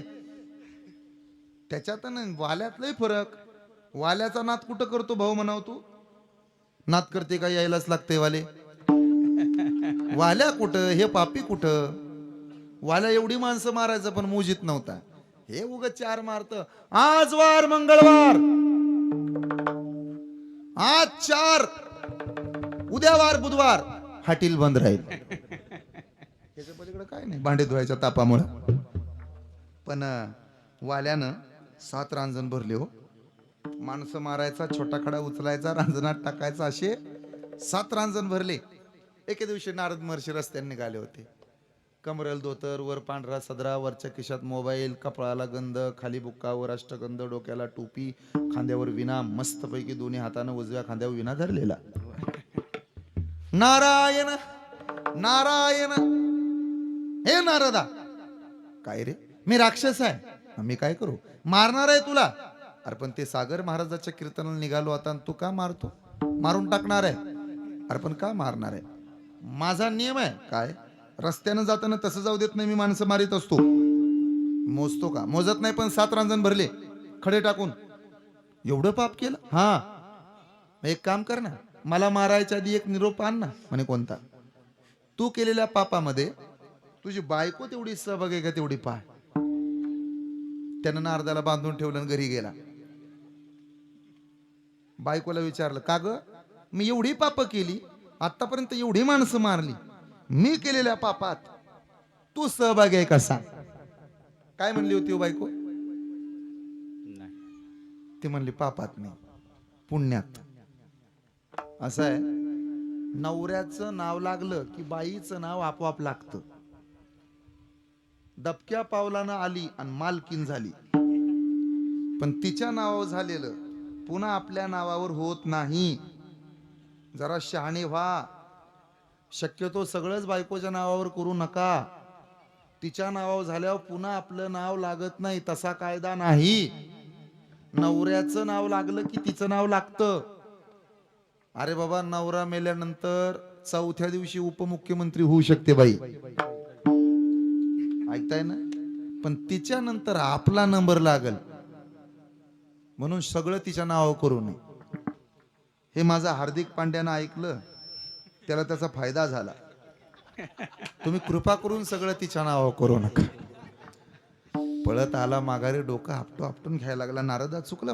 त्याच्यात वाल्यात लय फरक. वाल्याचा नाद कुठं करतो भाऊ म्हणाव तू. नाद करते का, यायलाच लागते वाले. वाल्या कुठं, हे पापी कुठं. वाल्या एवढी माणसं मारायचं पण मोजित नव्हता. हे उगाच 4 मारत. आज वार मंगळवार, आज 4, उद्या वार बुधवार, हॉटेल बंद राहील. त्याच्या पलीकडे काय नाही, भांडे धुवायच्या तापामुळे. पण वाल्यानं 7 रांजण भरले हो. माणसं मारायचा, छोटा खडा उचलायचा, रांजणात टाकायचा, असे 7 रांजण भरले. एके दिवशी नारद महर्षी रस्त्याने निघाले होते. कमरेल धोतर, वर पांढरा सदरा, वरच्या खिशात मोबाईल, कपाळाला गंध, खाली बुक्का, वर अष्टगंध, डोक्याला टोपी, खांद्यावर विना, मस्तपैकी दोन्ही हातानं उजव्या खांद्यावर विना धरलेला. नारायण नारायण. हे नारदा, काय रे, मी राक्षस आहे, मी काय करू, मारणार आहे तुला. अरे पण ते सागर महाराजाच्या कीर्तनाला निघालो आता, तू का मारतो, मारून टाकणार आहे. अरे पण का मारणार आहे, माझा नियम आहे. काय, रस्त्यानं जाताना तसं जाऊ देत नाही, मी माणसं मारित असतो. मोजतो का, मोजत नाही, पण 7 रांजण भरले खडे टाकून. एवढं पाप केलं. हा, एक काम कर ना, मला मारायच्या आधी एक निरोप आण ना. म्हणे कोणता. तू केलेल्या पापामध्ये तुझी बायको तेवढी सहभाग आहे का तेवढी पाय. त्यानं नारदाला बांधून ठेवलं आणि घरी गेला. बायकोला विचारलं, का ग, मी एवढी पाप केली, आतापर्यंत एवढी माणसं मारली, मी केलेल्या पापात तू सहभागी आहे का सांग. काय म्हणली होती हो बायको. ती म्हणली पापात नाही, पुण्यात. असं आहे, नवऱ्याचं नाव लागलं की बाईचं नाव आपोआप लागतं. दबक्या पावलानं आली आणि मालकीन झाली, पण तिच्या नावावर झालेलं पुन्हा आपल्या नावावर होत नाही. जरा शहाणे व्हा. शक्यतो सगळंच बायकोच्या नावावर करू नका. तिच्या नावावर झाल्यावर पुन्हा आपलं नाव लागत नाही, तसा कायदा नाही. नवऱ्याचं नाव लागलं की तिचं नाव लागतं. अरे बाबा, नवरा मेल्यानंतर 4थ्या दिवशी उपमुख्यमंत्री होऊ शकते बाई, ऐकताय ना. पण तिच्या नंतर आपला नंबर लागल, म्हणून सगळं तिच्या नावावर करू नये. हे माझा हार्दिक पांड्यानं ऐकलं, त्याला त्याचा फायदा झाला. तुम्ही कृपा करून सगळं तिच्या नावावर करू नका. पळत आला माघारी, डोकं आपटून घ्यायला लागला. नारदा, चुकलं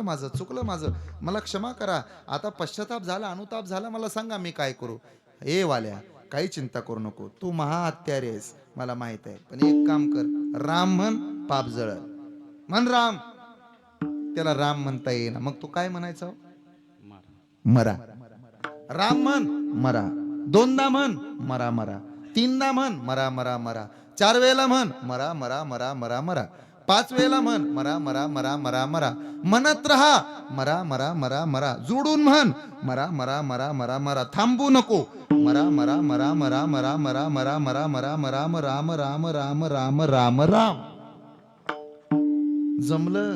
माझं, मला क्षमा करा. आता पश्चाताप झाला, अनुताप झाला, मला सांगा मी काय करू. ए वाल्या, काही चिंता करू नको, तू महाहत्यारी आहेस मला माहित आहे, पण एक काम कर, राम म्हण, पाप जळल. म्हण राम. त्याला राम म्हणता येईना, मग तू काय म्हणायचं? मरा. राम म्हण, मरा. दोनदा म्हण, मरा. तीनदा म्हण, मरा. 4 वेळेला म्हण, मरा. 5 वेळेला म्हण, मरा. म्हणत राहा, मरा. जोडून म्हण, मरा. थांबू नको, मरा. राम. जमलं,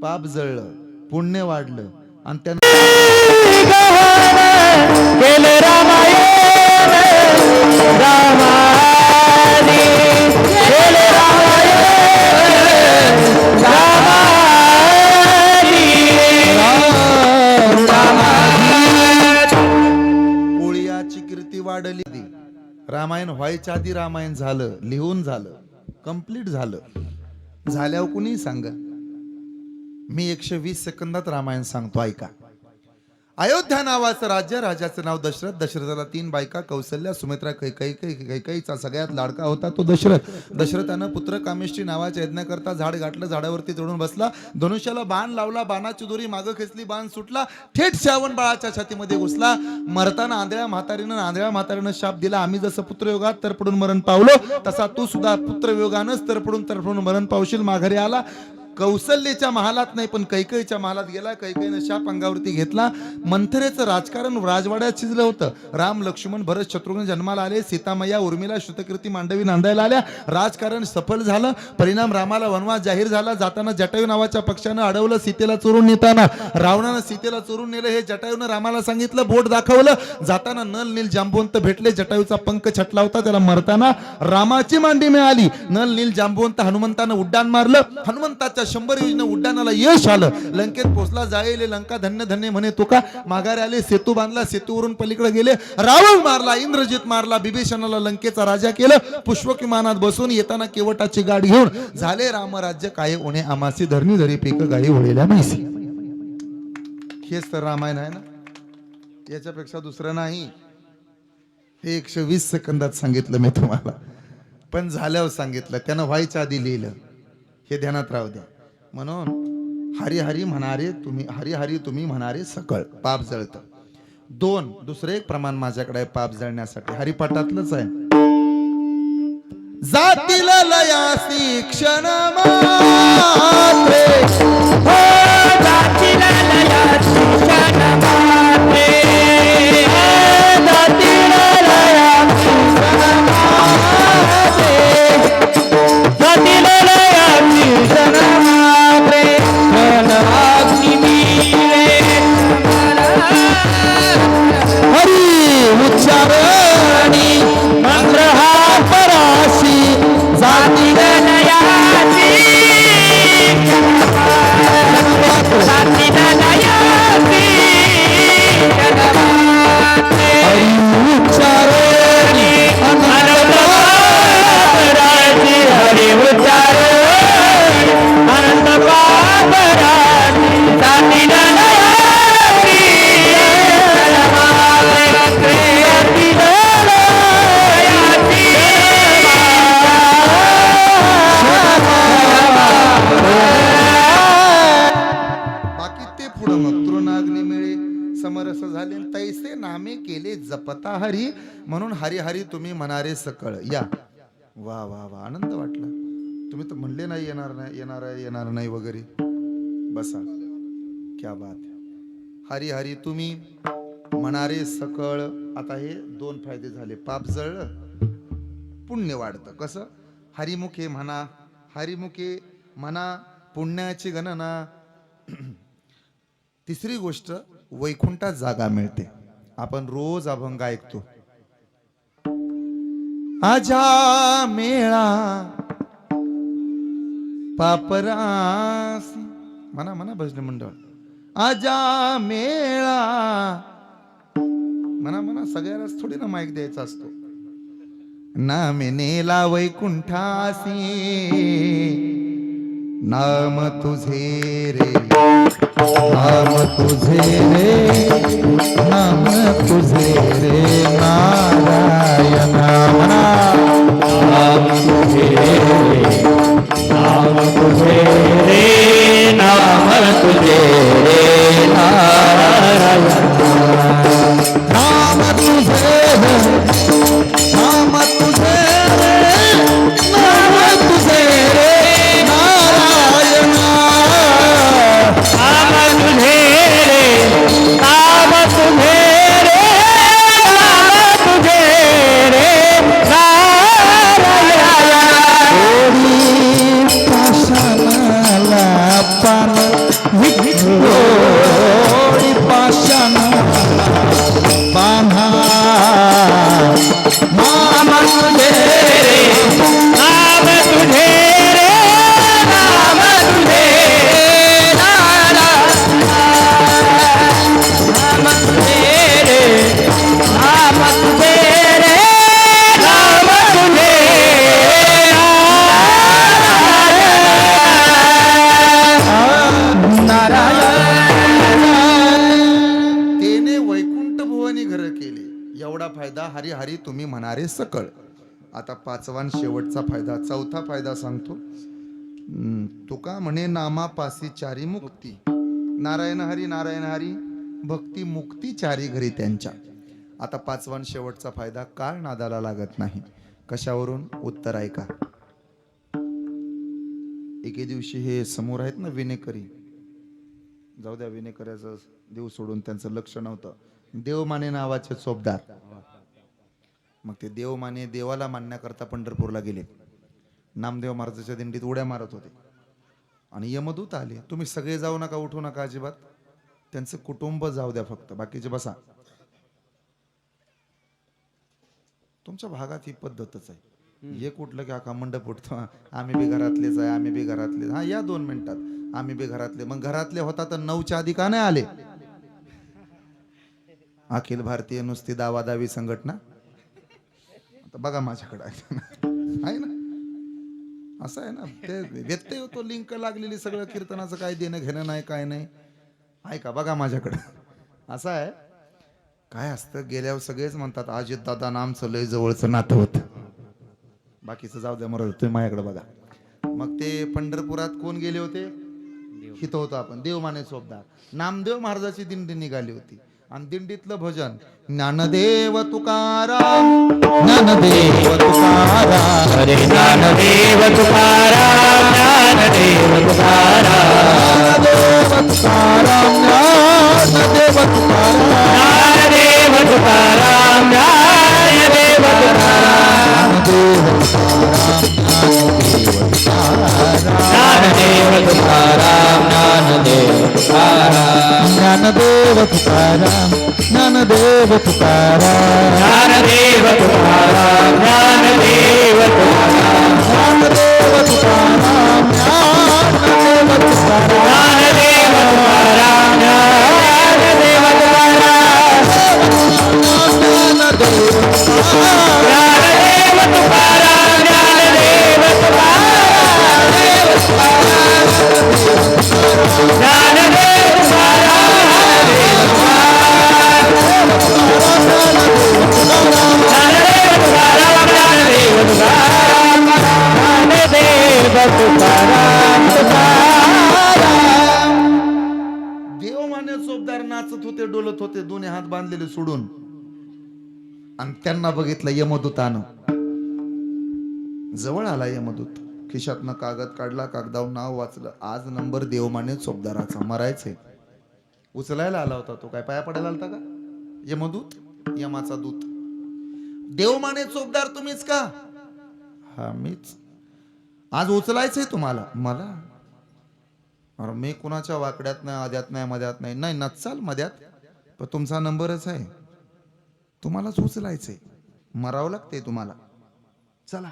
पाप जळलं, पुण्य वाढलं, आणि त्यानं केले रामायण रामानी केले ओळीयाची कीर्ती वाढली. रामायण व्हायच्या आधी रामायण झालं, लिहून झालं, कंप्लीट झाल्यावर कुणी सांगा. मी 120 सेकंदात रामायण सांगतो, ऐका. अयोध्या नावाचं राज्य, राजाचं नाव दशरथ. दशरथाला 3 बायका, कौसल्या, सुमित्रा, कैकेयीचा सगळ्यात लाडका होता तो दशरथ. दशरथानं पुत्र कामेष्टी नावाच्या यज्ञाकरता झाड गाठलं, झाडावरती चढून बसला, धनुष्याला बाण लावला, बाणाची दोरी मागं खेचली, बाण सुटला, थेट श्रावण बाळाच्या छातीमध्ये घुसला. मरताना आंधळ्या म्हातारीनं शाप दिला, आम्ही जसं पुत्रयोगात तरपडून मरण पावलो, तसा तू सुद्धा पुत्रयोगानंच तरपडून मरण पावशील. माघारी आला, कौसल्याच्या महालात नाही पण कैकेयीच्या महालात गेला. कैकेयीनं शाप अंगावरती घेतला. मंथरेचं राजकारण राजवाड्यात शिजलं होतं. राम, लक्ष्मण, भरत, शत्रुघ्न जन्माला आले. सीतामय्या, उर्मिला, श्रुतकीर्ती, मांडवी नांदायला आल्या. राजकारण सफल झालं. परिणाम, रामाला वनवास जाहीर झाला. जाताना जटायू नावाच्या पक्षानं अडवलं. सीतेला चोरून नेताना रावणानं सीतेला चोरून नेलं. हे जटायूनं रामाला सांगितलं, बोट दाखवलं. जाताना नल नील जांबवंत भेटले. जटायूचा पंख छटला होता, त्याला मरताना रामाची मांडी मिळाली. नल नील जांबवंत हनुमंतानं उड्डाण मारलं. हनुमंताच्या 100 योजना उड्डाणाला यश आलं. लंकेत पोचला, जायले लंका धन्य धन्य म्हणे तुका. माघारी आले, सेतू बांधला, सेतूवरून पलीकडे गेले. रावण मारला, इंद्रजित मारला, बिभीषणाला लंकेचा राजा केलं. पुष्पक विमानात बसून येताना केवटाची गाडी घेऊन झाले रामराज्य. काय उणे आमासी, धरणी धरी पीक गाई होळेल्या म्हैसी. हेच तर रामायण आहे ना, याच्यापेक्षा दुसरं नाही. हे 120 सेकंदात सांगितलं मी तुम्हाला, पण झाल्यावर सांगितलं, त्यानं व्हायच्या आधी लिहिलं. हे ध्यानात राहू द्या. म्हणून हरी म्हणारे तुम्ही म्हणारे सकळ, पाप जळतं. 2 दुसरे एक प्रमाण माझ्याकडे आहे पाप जळण्यासाठी, हरिपाठातलंच आहे. जातील लयासी क्षण मात्रे, हो जातील लयासी क्षण मात्रे, जातील लयासी क्षण मात्रे, जातील लयासी क्षण मात्रे, क्षणाग्नी मिळे हरी उच्चारणी मंत्र हा पराशी, जातील लयासी जातील लयासी क्षण मात्रे, हरी उच्चारणी अनंत पापराशी, हरी उच्चारणी अनंत पापराशी, जातील लयासी क्षण मात्रे, जातील बाकी ते पुढं मग तृणाग्नी मिळे समरस झाले, तैसे नामे केले जपता हरी. म्हणून हरी तुम्ही म्हणारे सकळ. या वा वा वा, आनंद वाटला. तुम्ही तर म्हणले नाही येणार नाही वगैरे. बसा, क्या बात है. हरी तुम्ही म्हणारे सकळ. आता हे 2 फायदे झाले. पाप जळलं, पुण्य वाढतं. कसं? हरिमुखे म्हणा, पुण्याची गणना. तिसरी गोष्ट, वैकुंठात जागा मिळते. आपण रोज अभंग ऐकतो, आजा मेळा पापरास. म्हणा भजन मंडळ, आजा मेळा म्हणा. सगळ्यालाच थोडी ना माईक द्यायचा असतो. नामे नेला वैकुंठासी नाम तुझे रे नाम तुझे रे नाम तुझे रे नारायण नाम तुझे रे नाम तुझे रे नाम तुझे रे नारायण नाम तुझे रे नाम तुझे रे नाम तुझे रे नारायण नाम तुझे रे नाम तुझे रे नाम तुझे रे नारायण पाषाणाला पान विठोडी पाषाणाला पान्हा नाम तुझे रे नाम तुझे रे नाम तुझे नारायण नाम तुझे रे नाम तुझे रे नाम तुझे तेने वैकुंठ भुवनी घर केले एवढा फायदा हरी हरी तुम्ही म्हणारे सकळ. आता पाचवा आणि शेवटचा फायदा चौथा फायदा सांगतो. तुका म्हणे नामापासी चारी मुक्ती नारायण हरी भक्ती मुक्ती चारी घरी त्यांच्या. आता पाचवा आणि शेवटचा फायदा काळ नादाला लागत नाही. कशावरून उत्तर ऐका. एके दिवशी हे समोर आहेत ना विनेकरी, जाऊ द्या विनेकऱ्याचं देव सोडून त्यांचं लक्ष नव्हतं. देवमाने नावाचे चोपदार, मग ते देवमाने देवाला मानण्याकरता पंढरपूरला गेले. नामदेव महाराजाच्या दिंडीत उड्या मारत होते आणि यमदूत आले. तुम्ही सगळे जाऊ नका, उठू नका अजिबात, त्यांचं कुटुंब जाऊ द्या फक्त, बाकीचे बसा. तुमच्या भागात ही पद्धतच आहे. एक उठलं की अख्खा मंडप उठतो. आम्ही बी घरातलेच आहे, आम्ही बी घरातले. हा या 2 मिनिटात आम्ही बी घरातले. मग घरातले होता तर 9च्या आधी का नाही आले? अखिल भारतीय नुसती दावादावी संघटना. आता बघा माझ्याकडे आहे ना, असं आहे ना, ते व्यत्यय होतो. लिंक लागलेली सगळं कीर्तनाचं काय देणं घेणं नाही, काय नाही. ऐका बघा माझ्याकडे असं आहे. काय असतं, गेल्यावर सगळेच म्हणतात अजित दादा आमचं लय जवळचं नातं होतं. बाकीचं जाऊ द्या, मरत तुम्ही माझ्याकडे बघा. मग ते पंढरपुरात कोण गेले होते? हिथं होतो आपण देवमाने चोपदार. नामदेव महाराजाची दिंडी निघाली होती आणि दिंडीतलं भजन ज्ञानदेव तुकाराम ज्ञानदेव तुकाराम हरे ज्ञानदेव तुकाराम ज्ञानदेव तुकाराम ज्ञानदेव तुकाराम ज्ञानदेव तुकाराम ज्ञानदेव तुकाराम ज्ञानदेव तुकाराम ज्ञानदेव तुकाराम ज्ञानदेव तुकाराम ज्ञानदेव तुकाराम ज्ञानदेव तुकाराम ज्ञानदेव तुकाराम ज्ञानदेव तुकाराम ज्ञानदेव तुकाराम ज्ञानदेव तुकाराम ज्ञानदेव तुकाराम ज्ञानदेव देवमान्य चोपदार नाचत होते, डोलत होते, दोन्ही हात बांधलेले सोडून. आणि त्यांना बघितलं यमदूतानं. जवळ आला यमदूत, खिशातनं कागद काढला, कागदावर नाव वाचलं. आज नंबर देवमान्य चोपदाराचा, मरायचे. उचलायला आला होता तो, काय पाया पडायला आलता का यमदूत? यमाचा दूत. देवमाने चोपदार तुम्हीच का? हा मीच. आज उचलायचंय तुम्हाला? मला? अरे मी कुणाच्या वाकड्यात नाही, आद्यात नाही, मध्यात नाही. नाही नचाल मध्यात, पण तुमचा नंबरच आहे, तुम्हालाच उचलायचंय. मरावं लागतंय तुम्हाला. चला.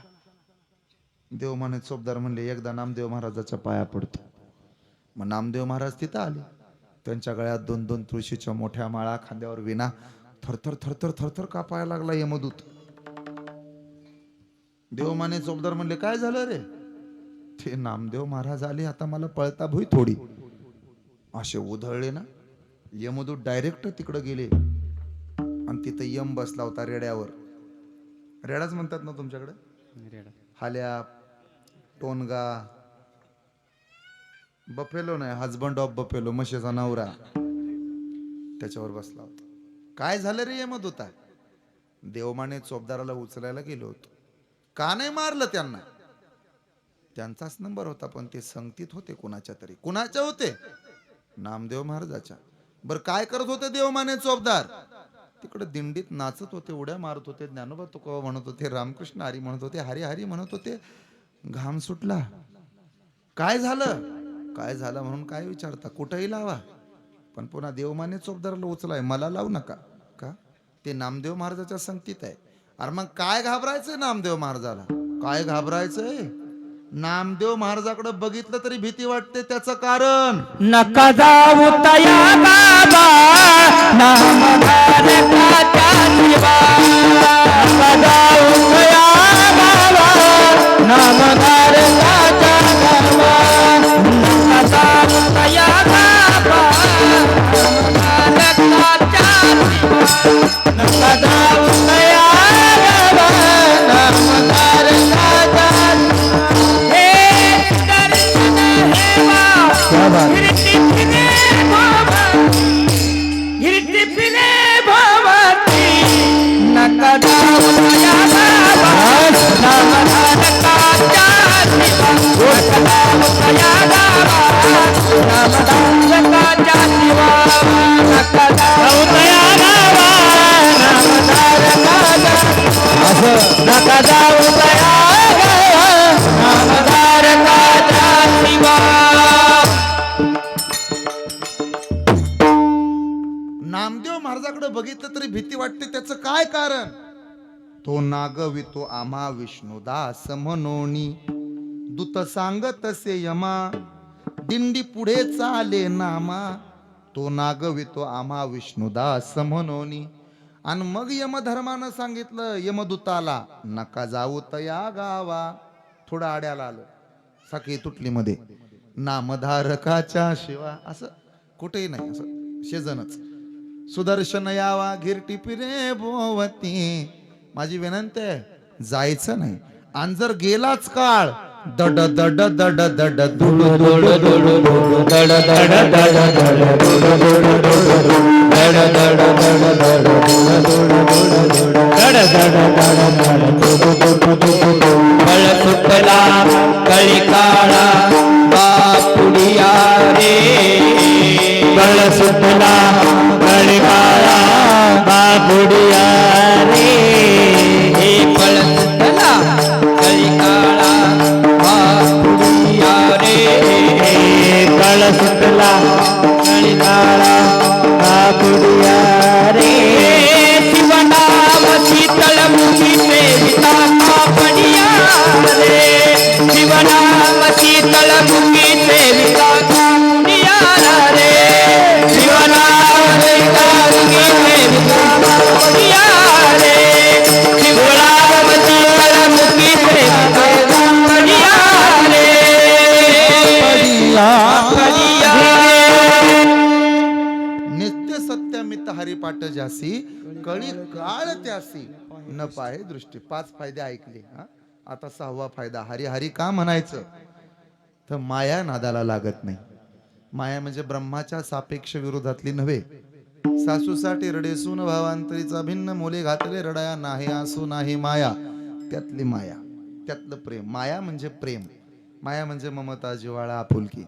देवमाने चोपदार म्हणले एकदा नामदेव महाराजाच्या पाया पडतो. मग नामदेव महाराज तिथं आले. त्यांच्या गळ्यात 2-2 तुळशीच्या मोठ्या माळा, खांद्यावर विना. थरथर थरथर थरथर कापायला लागला यमदूत. देवमाने चोपदार म्हणले काय झालं रे? ते नामदेव महाराज आले, आता मला पळता भुई थोडी. असे उधळले ना, यमदूत डायरेक्ट तिकडे गेले आणि तिथं यम बसला होता रेड्यावर. रेडाच म्हणतात ना तुमच्याकडे? हाल्या, टोनगा, बफेलो नाही, हजबंड ऑफ बफेलो, म्हशीचा नवरा, त्याच्यावर बसला होता. काय झालं रे यमदूता? देवमाने चोपदाराला उचलायला गेलो होतो. का नाही मारलं त्यांना? त्यांचाच नंबर होता, पण ते संगतीत होते कुणाच्या तरी. कुणाच्या होते? नामदेव महाराजाच्या. बर काय करत होते देवमाने चोपदार? तिकडे दिंडीत नाचत होते, उड्या मारत होते, ज्ञानोबा तुकोबा म्हणत होते, रामकृष्ण हरी म्हणत होते, हरी हरी म्हणत होते. घाम सुटला. काय झालं? काय झालं म्हणून काय विचारता? कुठेही लावा, पण पुन्हा देवमाने चोपदाराला उचलाय, मला लावू नका. का? ते नामदेव महाराजाच्या संगतीत आहे. अरे मग काय घाबरायचंय नामदेव महाराजाला? काय घाबरायचंय? नामदेव महाराजाकडे बघितलं तरी भीती वाटते. त्याचं कारण नका जाऊ तया बाबा नामधारकाच्या शिवा. नका जाऊ तया बाबा नामधारकाच्या गावा. नका जाऊ तया बाबा नामधारकाच्या शिवा. नका जाऊ तया बाबा नामधारकाच्या. नका जाऊ तया नामधारकाच्या शिवा. नामदेव महाराजाकडे बघितलं तरी भीती वाटते. त्याचं काय कारण? तो नागवितो आम्हा विष्णुदास म्हणोनी, दूत सांगत असे यमा, दिंडी पुढे चाले नामा. तो नागवितो आम्हा विष्णुदास म्हणोनी. आणि मग यमधर्मानं सांगितलं यमदूताला, नका जाऊ तया गावा. थोडं आड्याला आलं, साखळी तुटली मध्ये, नामधारकाच्या शिवा. असं कुठेही नाही, असं शेजनच. सुदर्शन यावा घिरटी पिरे भोवती. माझी विनंती आहे, जायचं नाही. आणि जर गेलाच काळ, दड दड दड दड धुड धुड धुड धुड दड दड दड दड धुड धुड धुड दड दड दड दड धुड धुड धुड दड दड दड दड धुड. बळ सुटला कळी काळा बापुडिया रे. बळ सुटला कळी काळा बापुडिया रे. हे बळ सुटला कळी काळा बापुडिया रे. बळ सुटला कळी काळा बापुडिया रे. शिवनाम शीतळ मुखी सेविता कापडिया रे. शिवनाम शीतळ मुखी सेविता कापडिया रे. शिवनाम शीतळ मुखी सेविता कापडिया रे. शिवनाम शीतळ मुखी सेविता कापडिया रे. कापडिया नित्य सत्यमित हरिपाठ जासी, कळी काळ त्यासी, न पाहे दृष्टी. 5 फायदे ऐकले. आता 6वा फायदा, हरी हरी का म्हणायचं? तर माया नादाला लागत नाही. माया म्हणजे ब्रह्माच्या सापेक्ष विरोधातली नव्हे. सासूसाठी रडेसून भावांतरीचा भिन्न मोले घातले रडाया नाही आसू नाही माया. त्यातली माया, त्यातलं प्रेम. माया म्हणजे प्रेम, माया म्हणजे ममता, जिव्हाळा, आपुलकी.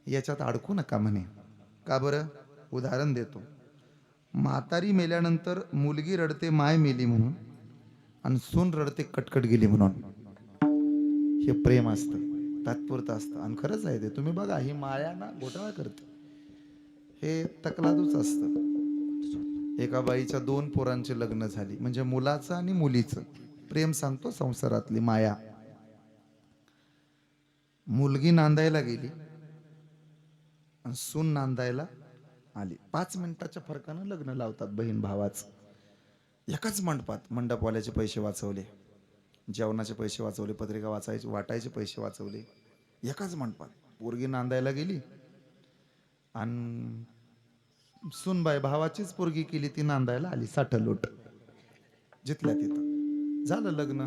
याच्यात अडकू नका म्हणे. का बरं? उदाहरण देतो. म्हातारी मेल्यानंतर मुलगी रडते माय मेली म्हणून, आणि सून रडते कटकट गेली म्हणून. हे प्रेम असतं, तात्पुरतं असतं. आणि खरंच आहे ते. तुम्ही बघा, ही माया ना घोटाळा करते. हे तकलादूच असतं. एका बाईच्या 2 पोरांचे लग्न झाली, म्हणजे मुलाचं आणि मुलीचं प्रेम सांगतो संसारातली माया. मुलगी नांदायला गेली आणि सून नांदायला आली. 5 मिनिटाच्या फरकानं लग्न लावतात बहीण भावाचं. एकाच मंडपात. मंडपवाल्याचे पैसे वाचवले. जेवणाचे पैसे वाचवले, पत्रिका वाटायचे पैसे वाचवले. एकाच मंडपात पोरगी नांदायला गेली आणि सुनबाई भावाचीच पोरगी केली, ती नांदायला आली. साठलोट जिथल्या तिथं झालं लग्न.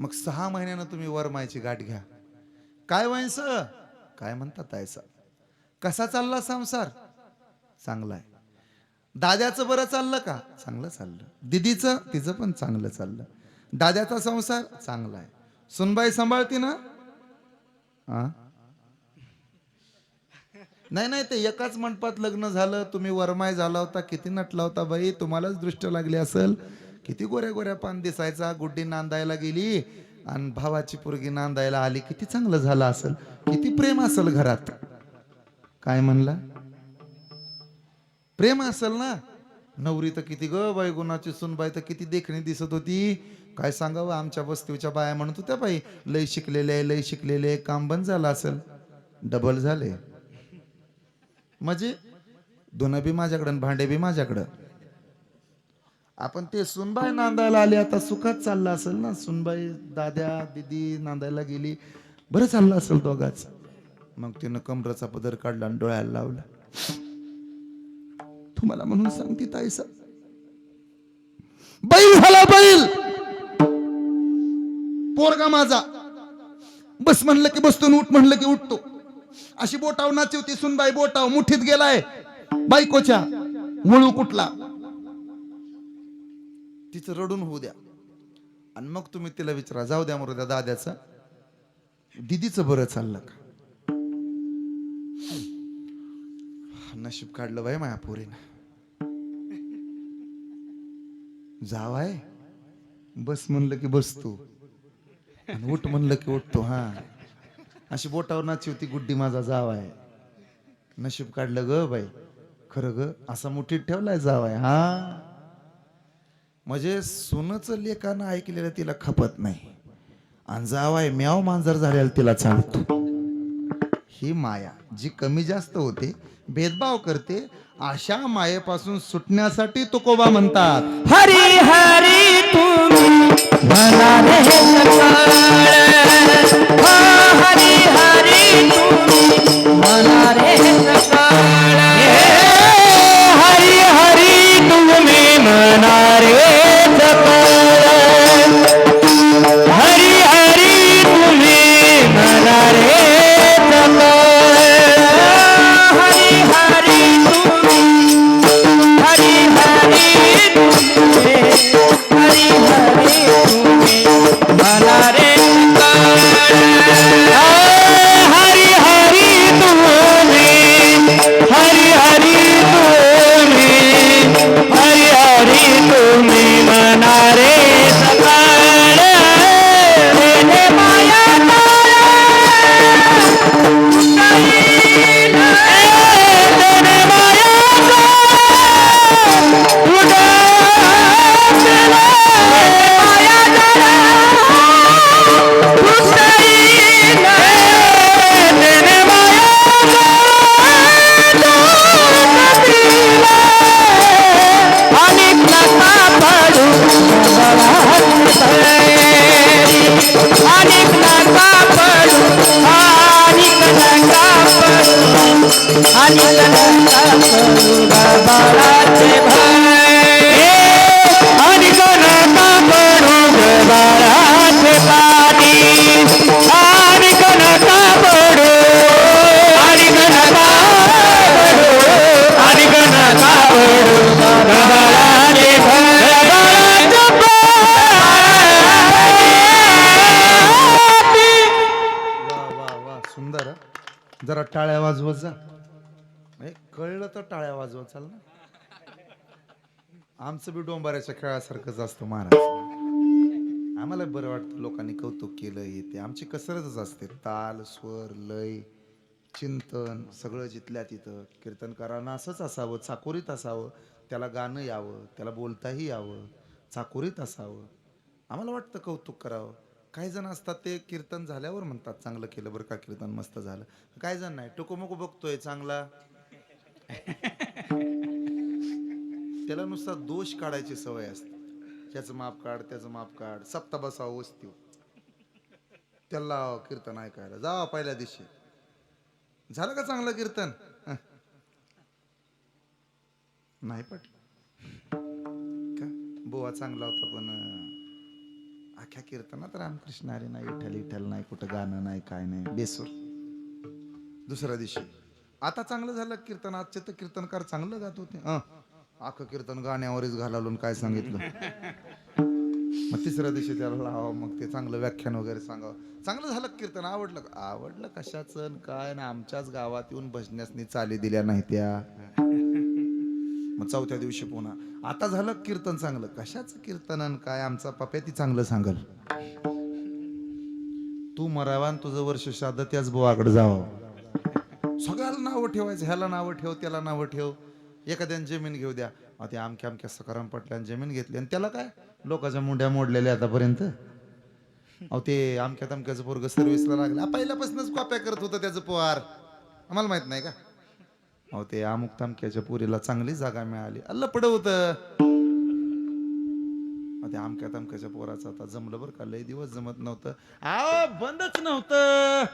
मग 6 महिन्यानं तुम्ही वरमायची गाठ घ्या. काय वयस, काय म्हणतात ऐसा, कसा चालला संसार? चांगला आहे. दाद्याचं बरं चाललं का? चांगलं चाललं. दिदीचं, तिचं पण चांगलं चाललं. दाद्याचा संसार चांगला आहे. सुनबाई सांभाळती ना? हा, नाही नाही, ते एकाच मंडपात लग्न झालं, तुम्ही वरमाय झाला होता, किती नटला होता बाई, तुम्हालाच दृष्ट लागली असेल. किती गोऱ्या गोऱ्या पान दिसायचा. गुड्डी नांदायला गेली आणि भावाची पोरगी नांदायला आली, किती चांगलं झालं असेल, किती प्रेम असेल घरात. काय म्हणला? प्रेम असेल ना. नवरी तर किती ग बाई गुणाची, सुनबाई तर किती देखणी दिसत होती. काय सांगावं, आमच्या वस्तीच्या बाया म्हणत होत्या बाई, लय शिकलेले लय शिकलेले, काम बंद झालं असेल. डबल झाले म्हणजे धुणं बी माझ्याकडं आणि भांडे बी माझ्याकडं. आपण ते सुनबाई नांदायला आली, आता सुखात चाललं असेल ना. सुनबाई दाद्या दिदी नांदायला गेली, बरं चाललं असेल दोघाच. मग तिनं कमराचा पदर काढला आणि डोळ्याला लावला. तुम्हाला म्हणून सांगते ताईसा, बैल झाला बैल पोरगा माझा. बस म्हणलं की बसतो, उठ म्हणलं की उठतो. अशी बोटाव नाची होती सुनबाई. बोटाव मुठीत गेलाय बायकोच्या, मुळू कुठला. तिचं रडून होऊ द्या आणि मग तुम्ही तिला विचारा, जाऊ द्या मरू द्या दाद्याचं, दिदीचं बरं चाललं का? नशीब काढलं बाई माया पोरीनं. जावाय बस म्हणलं की बसतो आणि उठ म्हणलं की उठतो. हा, अशी बोटावर नाची होती गुड्डी माझा जावाय. नशीब काढलं ग बाई, खरं ग, असा मुठीत ठेवलाय जावाय. हा, म्हणजे सोनच लेकानं ऐकलेलं तिला खपत नाही आणि जावाय म्याव मांजर झालेला तिला चालतो. ही माया जी कमी जास्त होते, भेदभाव करते, अशा मायेपासून सुटण्यासाठी तुकोबा म्हणतात, हरी हरी तुम्ही म्हणारे सकाळ. हरी हरी तुम्ही म्हणारे सकाळ. हरी हरी तुम्ही म्हणारे सकाळ. हरी हरी तुम्ही म्हणारे सकाळ. हरी हरी तुम्ही, हरी हरी तुम्ही, हरी हरी तुम्ही म्हणारे सकाळ. हरी हरी तुम्ही, हरी हरी तुम्ही, हरी हरी तुम्ही म्हणारे सकाळ. रे माया जरा टाळ्या वाजवत जा. कळलं तर टाळ्या वाजवत चाल ना. आमचं बी डोंबाऱ्याच्या खेळासारखंच असतं महाराज. आम्हाला बरं वाटतं लोकांनी कौतुक केलं, येते आमची कसरतच असते. ताल स्वर लय चिंतन सगळं जिथल्या तिथं. कीर्तनकारांना असंच असावं, चाकोरीत असावं, त्याला गाणं यावं, त्याला बोलताही यावं, चाकोरीत असावं. आम्हाला वाटतं कौतुक करावं. काही जण असतात ते कीर्तन झाल्यावर म्हणतात चांगलं केलं बरं का, कीर्तन मस्त झालं. काही जण नाही, टुकोमुको बघतोय चांगला, त्याला नुसता दोष काढायची सवय असते. ह्याचं माप काढ त्याचं माप काढ सप्ता बसावं वस्ती त्याला कीर्तन ऐकायला जा पहिल्या दिवशी झालं का चांगलं कीर्तन नाही पटलं का बोवा चांगला होता पण अख्ख्या कीर्तनात रामकृष्ण हरी नाही विठ्ठल विठ्ठल नाही कुठं गाणं नाही काय नाही बेसूर दुसऱ्या दिवशी आता चांगलं झालं कीर्तन आजचे तर कीर्तनकार चांगलं गात होते अख्खं कीर्तन गाण्यावरच घालावून काय सांगितलं मग तिसऱ्या दिवशी त्याला लावा मग ते चांगलं व्याख्यान वगैरे सांगावं चांगलं झालं कीर्तन आवडलं आवडलं कशाचं काय ना आमच्याच गावात येऊन भजण्यासनी चाली दिल्या नाही त्या मग चौथ्या दिवशी पुन्हा आता झालं कीर्तन चांगलं कशाचं कीर्तन काय आमचा पप्या ती चांगलं सांगल तू मरावा तुझं वर्ष श्राद्ध त्याच बुवाकडे जावं सगळ्याला नावं ठेवायचं ह्याला नावं ठेव त्याला नावं ठेव एखाद्याने जमीन घेऊ द्या ते आमक्या आमक्या सकाराम पटल्याने जमीन घेतली आणि त्याला काय लोकांच्या मुंड्या मोडलेल्या आतापर्यंत ते आमक्या तमक्याचं पोरग सर्व्हिसला लागलं पहिल्यापासूनच कॉप्या करत होतं त्याचं पोहार आम्हाला माहित नाही का ते अमुक तमक्याच्या पुरीला चांगली जागा मिळाली अल्ल पड होत ते आमक्या तमक्याच्या पोराचं आता जमलं बरं का लय दिवस जमत नव्हतं बंदच नव्हतं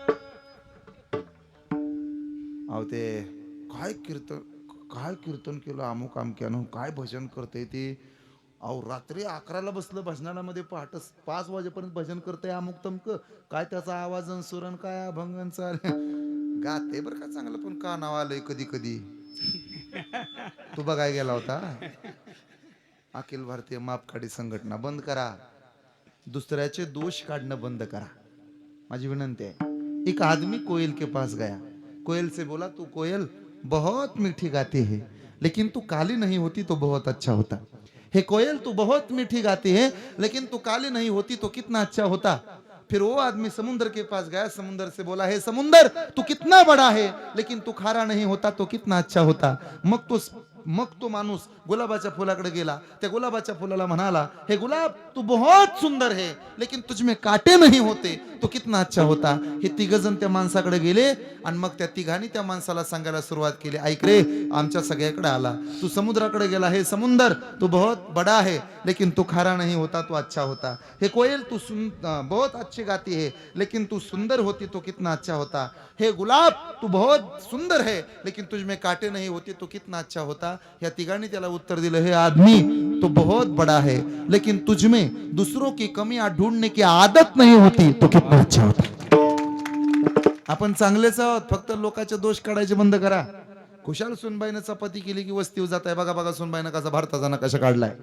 ते काय कीर्तन केलं अमुक अमक्यानं काय भजन करते ते रात्री 11ला बसलं भजनाला मध्ये पहाट 5 वाजेपर्यंत भजन करतंय अमुक तमक काय त्याचा आवाज सुरण काय अभंगन चाल गाते बरं का चांगलं पण का नाव आलंय कधी कधी तू बघाय गेला होता अखिल भारतीय मापकाठी संघटना बंद करा दुसऱ्याचे दोष काढणं बंद करा माझी विनंती आहे एक आदमी कोयल के पास गया कोयल से बोला तू कोयल बहुत मीठी गाती है लेकिन तू काली नहीं होती तो बहुत अच्छा होता हे कोयल तू बहुत मीठी गाती है लेकिन तू काली नहीं होती तो कितना अच्छा होता फिर वो आदमी समुद्र के पास गया समुद्र से बोला हे समुद्र तू कितना बड़ा है लेकिन तू खारा नहीं होता तो कितना अच्छा होता मग तो माणूस गुलाबाच्या फुलाकडे गेला त्या गुलाबाच्या फुलाला म्हणाला हे गुलाब तू बहुत सुंदर है लेकिन तुझमें कांटे नहीं होते तो कितना अच्छा होता हे तिघजण त्या माणसाकडे गेले आणि मग त्या तिघांनी त्या माणसाला सांगायला सुरुवात केली ऐक रे आमच्या सगळ्याकडे आला तू समुद्राकडे गेला हे समुद्र तू बहुत बड़ा है लेकिन तू खारा नहीं होता तो अच्छा होता हे कोयल तू बहुत अच्छी गाती है लेकिन तू सुंदर होती तो कितना अच्छा होता हे गुलाब तू बहुत सुंदर है लेकिन तुझमें कांटे नहीं होते तो कितना अच्छा होता या तिघांनी त्याला उत्तर दिलं हे आदमी तो बहुत बड़ा है लेकिन तुझमें दूसरों की कमियां ढूंढने की आदत नहीं होती तो कितना अच्छा होता आपण चांगलेच आहोत फक्त लोकांचे दोष काढायचे बंद करा खुशाल सुनबाईनं चपाती केली की वस्तीवर जात आहे बघा बघा सुनबाईनं कसा भारताचा नकाशा काढलाय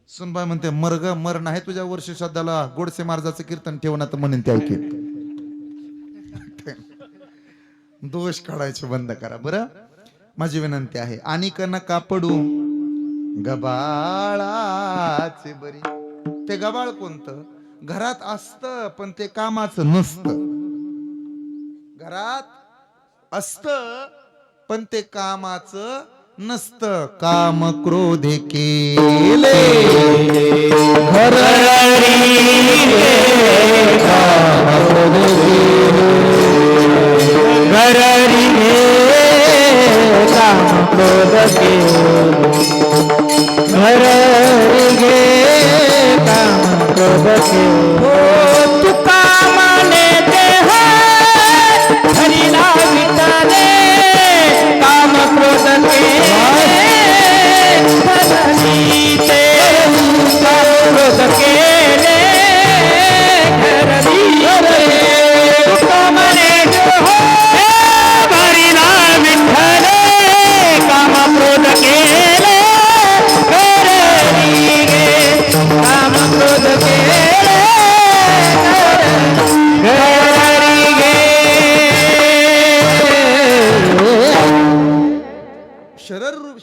सुनबाई म्हणते मर नाही तुझ्या वर्ष श्राद्धाला गोडसे महाराजाचं कीर्तन ठेवणार तर म्हणेन ते ऐकेल दोष काढायचे बंद करा बरं माझी विनंती आहे आणि नका पडू गबाळाचे बरी ते गबाळ कोणतं घरात असतं पण ते कामाचं नसतं घरात असतं पण ते कामाचं नसतं काम क्रोधे केले तू कामाने देह हरिला विटाले काम क्रोध ते क्रोध केले तू कामाने हरिला विठ्ठले काम क्रोध केले काम क्रोध केले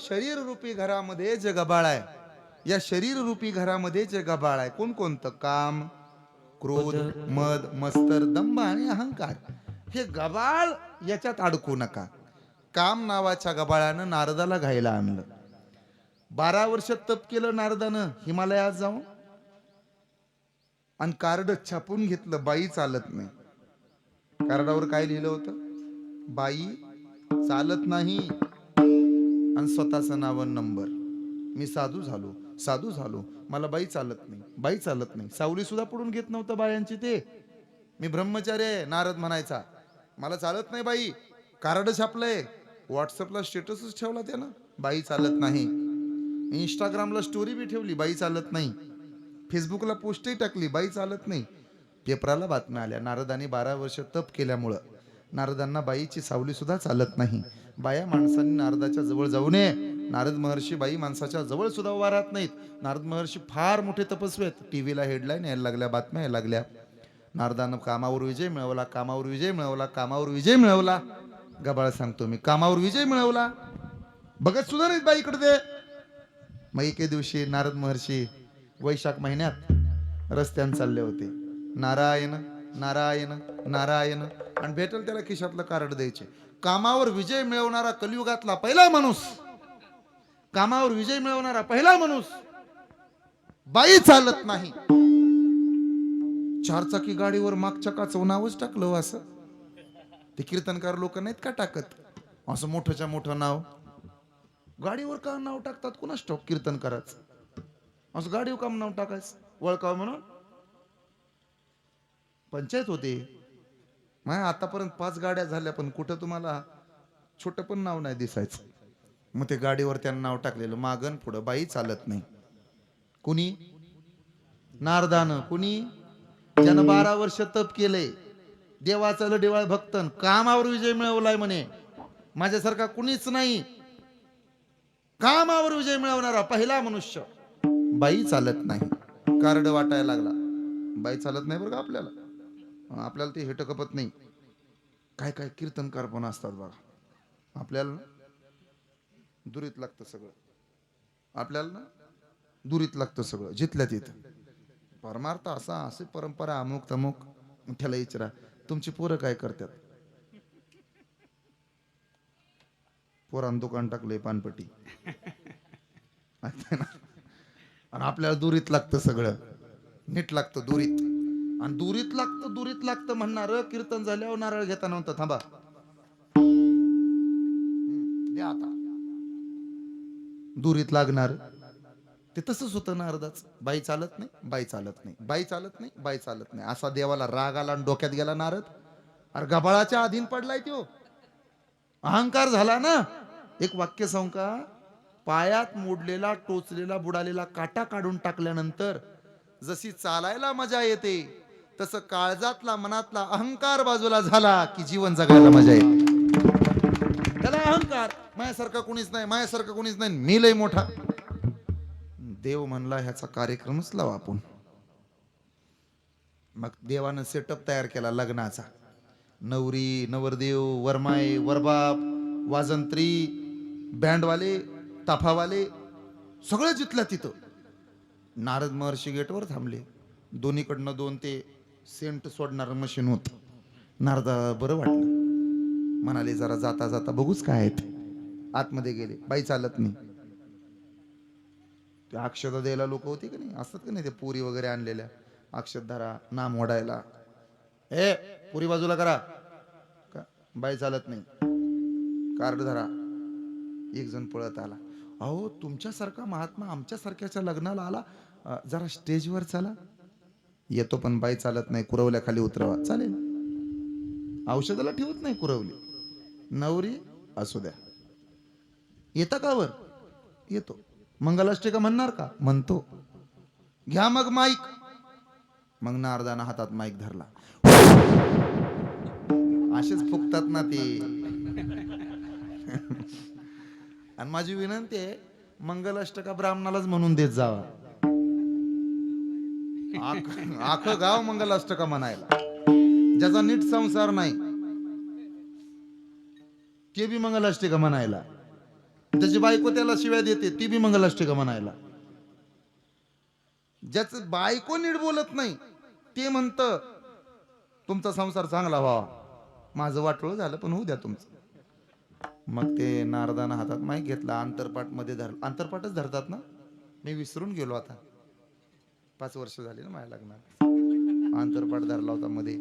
शरीर रूपी घरामध्ये जे गबाळ आहे या शरीर रूपी घरामध्ये जे गबाळ आहे कोणतं काम क्रोध मद मत्सर दंभ आणि अहंकार हे गबाळ याच्यात अडकू नका काम नावाच्या गबाळानं नारदाला घायला आणलं 12 वर्ष तप केलं नारदानं हिमालयात जाऊन आणि कार्ड छापून घेतलं बाई चालत नाही कार्डावर काय लिहिलं होतं बाई चालत नाही आणि स्वतःचं नाव नंबर मी साधू झालो मला बाई चालत नाही सावली सुद्धा पडून घेत नव्हतं बायांची ते. मी ब्रह्मचारी आहे नारद म्हणायचा. मला चालत नाही बाई. कार्ड छापलंय, व्हॉट्सअपला स्टेटसच ठेवला त्यानं, बाई चालत नाही. इंस्टाग्रामला स्टोरी बी ठेवली, बाई चालत नाही. फेसबुकला पोस्टही टाकली, बाई चालत नाही. पेपराला बातम्या आल्या, नारदांनी 12 वर्ष तप केल्यामुळं नारदांना बाईची सावली सुद्धा चालत नाही. बाया माणसांनी नारदाच्या जवळ जाऊ नये. नारद महर्षी बाई माणसाच्या जवळ सुद्धा उभा राहत नाहीत. नारद महर्षी फार मोठे तपस्वी आहेत. टीव्हीला हेडलाईन यायला लागल्या, बातम्या यायला लागल्या. नारदानं कामावर विजय मिळवला. गबाळ सांगतो मी, कामावर विजय मिळवला. बघत सुद्धा नाहीत बाईकडे ते. मग एके दिवशी नारद महर्षी वैशाख महिन्यात रस्त्याने चालले होते. नारायण नारायण नारायण, आणि भेटल त्याला खिशातलं कार्ड द्यायचे. कामावर विजय मिळवणारा कलियुगातला पहिला माणूस, कामावर विजय मिळवणारा पहिला माणूस, बाई चालत नाही. 4 चाकी गाडीवर मागच्या काचव नावच टाकलं असं. ते कीर्तनकार लोक नाहीत का टाकत असं मोठंच्या मोठं नाव? गाडीवर का नाव टाकतात कुणास ठाऊक कीर्तनकाराचं. असं गाडीवर काम नाव टाकायचं वळकाव म्हणून? पंचायत होते. आतापर्यंत 5 गाड्या झाल्या, पण कुठं तुम्हाला छोटं पण नाव नाही दिसायचं. मग ते गाडीवर त्यांना नाव टाकलेलं, मागन पुढं बाई चालत नाही. कुणी? नारदानं. कुणी? ज्यानं 12 वर्ष तप केलंय, देवाचं लढिवाळ भक्तन, कामावर विजय मिळवलाय म्हणे. माझ्यासारखा कुणीच नाही. कामावर विजय मिळवणारा पहिला मनुष्य. बाई चालत नाही. कार्ड वाटायला लागला. बाई चालत नाही बरं का आपल्याला ते हेट कपत नाही. काय काय कीर्तनकार पण असतात बघा. आपल्याला दुरीत लागतं सगळं. आपल्याला ना दुरीत लागतं सगळं, जिथल्या तिथं. परमार्थ असा, असे परंपरा, अमुक तमुक. त्याला विचारा, तुमची पोरं काय करतात? पोरान दुकान टाकलंय पानपट्टी. आणि आपल्याला दुरीत लागतं सगळं, नीट लागतं दुरीत. आणि दुरीत लागतं म्हणणार कीर्तन झाल्यावर नारळ घेता नव्हतं. थांबा द्या आता. दुरीत लागणार ते तसंच होतं नारदाच. बाई चालत नाही असा देवाला राग आला आणि डोक्यात गेला नारद. अरे गबाळाच्या अधीन पडलाय तो, अहंकार झाला ना. एक वाक्य सांगू का? पायात मोडलेला, टोचलेला, बुडालेला काटा काढून टाकल्यानंतर जशी चालायला मजा येते, तसं काळजातला, मनातला अहंकार बाजूला झाला की जीवन जगायला मजा येते. त्याला अहंकार, माझ्यासारखा कुणीच नाही, मी लय मोठा. देव म्हणला ह्याचा कार्यक्रमच लावा आपण. मग देवानं सेटअप तयार केला लग्नाचा. नवरी, नवरदेव, वरमाय, वरबाप, वाजंत्री, बँडवाले, ताफावाले सगळे जिथल्या तिथं. नारद महर्षी गेटवर थांबले. दोन्हीकडनं 2 ते सेंट सोडणारं मशीन होत. नारदा बरं वाटलं, म्हणाले जरा जाता जाता बघूच काय आहेत. आतमध्ये गेले. बाई चालत नाही. ते अक्षता द्यायला लोक होते की नाही, असतात की नाही ते पुरी वगैरे आणलेल्या, अक्षत धरा, नाम ओढायला. पुरी बाजूला करा. बाई चालत नाही. कार्ड धरा. एक जण पळत आला. अहो तुमच्यासारखा महात्मा आमच्यासारख्याच्या लग्नाला आला, जरा स्टेजवर चला. येतो पण बाई चालत नाही, कुरवल्या खाली उतरवा. चालेल, औषधाला ठेवत नाही कुरवली. नवरी असू द्या. येता का वर? येतो. मंगलाष्टका म्हणणार का? म्हणतो. घ्या मग माईक. मग नारदाना हातात माईक धरला. असेच फुकतात ना ते. आणि माझी विनंती आहे, मंगलाष्टका ब्राह्मणालाच म्हणून देत जावा. आख गाव मंगलाष्टका म्हणायला. ज्याचा नीट संसार नाही ते बी मंगलाष्टका म्हणायला. त्याची बायको त्याला शिव्या देते ती बी मंगलाष्टका म्हणायला. ज्याचं बायको नीट बोलत नाही ते म्हणत तुमचा संसार चांगला व्हावा. माझं वाटोळ झालं पण होऊ द्या तुमचं. मग ते नारदानं हातात माईक घेतला. अंतरपाठ मध्ये धरला. अंतरपाठच धरतात ना, मी विसरून गेलो आता. 5 वर्ष झाली ना माझ्या लग्नात. अंतरपाठ धरला होता. मध्ये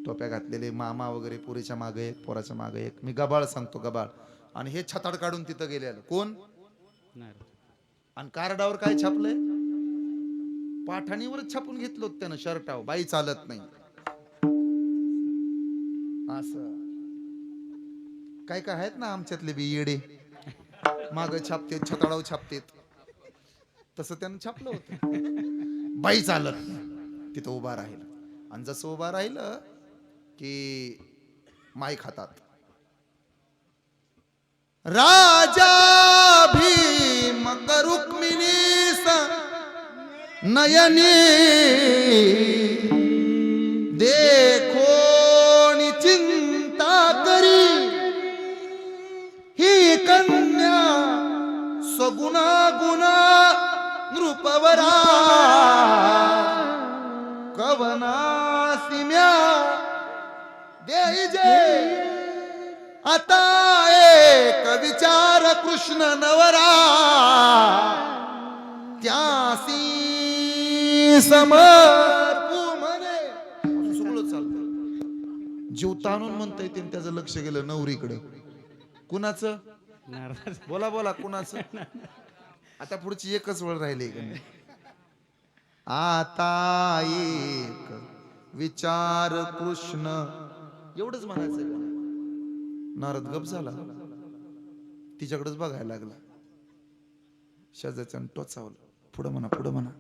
टोप्या घातलेले मामा वगैरे, पुरीच्या मागे एक, पोराच्या मागे एक. मी गबाळ सांगतो, गबाळ. आणि हे छताड काढून तिथं गेलेलं कोण? आणि कार्डावर काय छापलंय? पाठाणीवरच छापून घेतलं होतं त्यानं शर्टावर, बाई चालत नाही असं. काय काय आहेत ना आमच्यातले बी येडे, माग छापते छताडाव छापतेत, तसं त्यानं छापलं होतं बाई चालत नाही. तिथं उभा राहिलं आणि जसं उभा राहिलं की माई खातात. राजा भीम रुक्मिणीस नयनी देखो चिंता करी, ही कन्या सगुणा गुणा नृपवरा कवना सिम्या देजे आता एक विचार कृष्ण नवरा त्यासी समर्पू म्हणे. असं सगळं चालतं. जीव ताणून म्हणता येते त्याचं लक्ष गेलं नवरीकडे. कुणाचं? बोला बोला कुणाचं? आता पुढची एकच वेळ राहिली का नाही? आता एक विचार कृष्ण एवढंच म्हणायचं का? नारद गप झाला, तिच्याकडेच बघायला लागला. शेजारच्यानं टोचावलं, पुढं म्हणा पुढं म्हणा.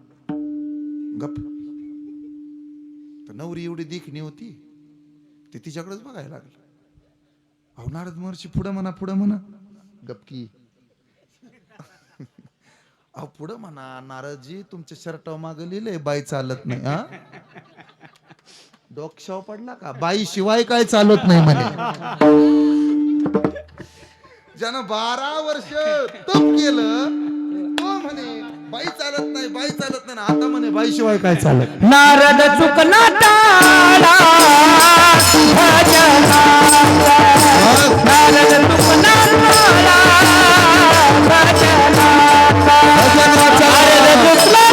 गप. तर नवरी एवढी देखणी होती, ती तिच्याकडेच बघायला लागला. अहो नारद महर्षी पुढं म्हणा. गपकी. अहो पुढं म्हणा नारदजी, तुमच्या शर्टावर मागं लिहिलंय बाई चालत नाही. हा डोक्यावर पडला का? बाई शिवाय काय चालत नाही म्हणे. ज्यानं 12 वर्ष तप केलं तो म्हणे बाई चालत नाही, आता म्हणे बाई शिवाय काय चालत. नारद चुकना टाळा भजनाचा, नारद चुकना टाळा भजनाचा, नारद चुकला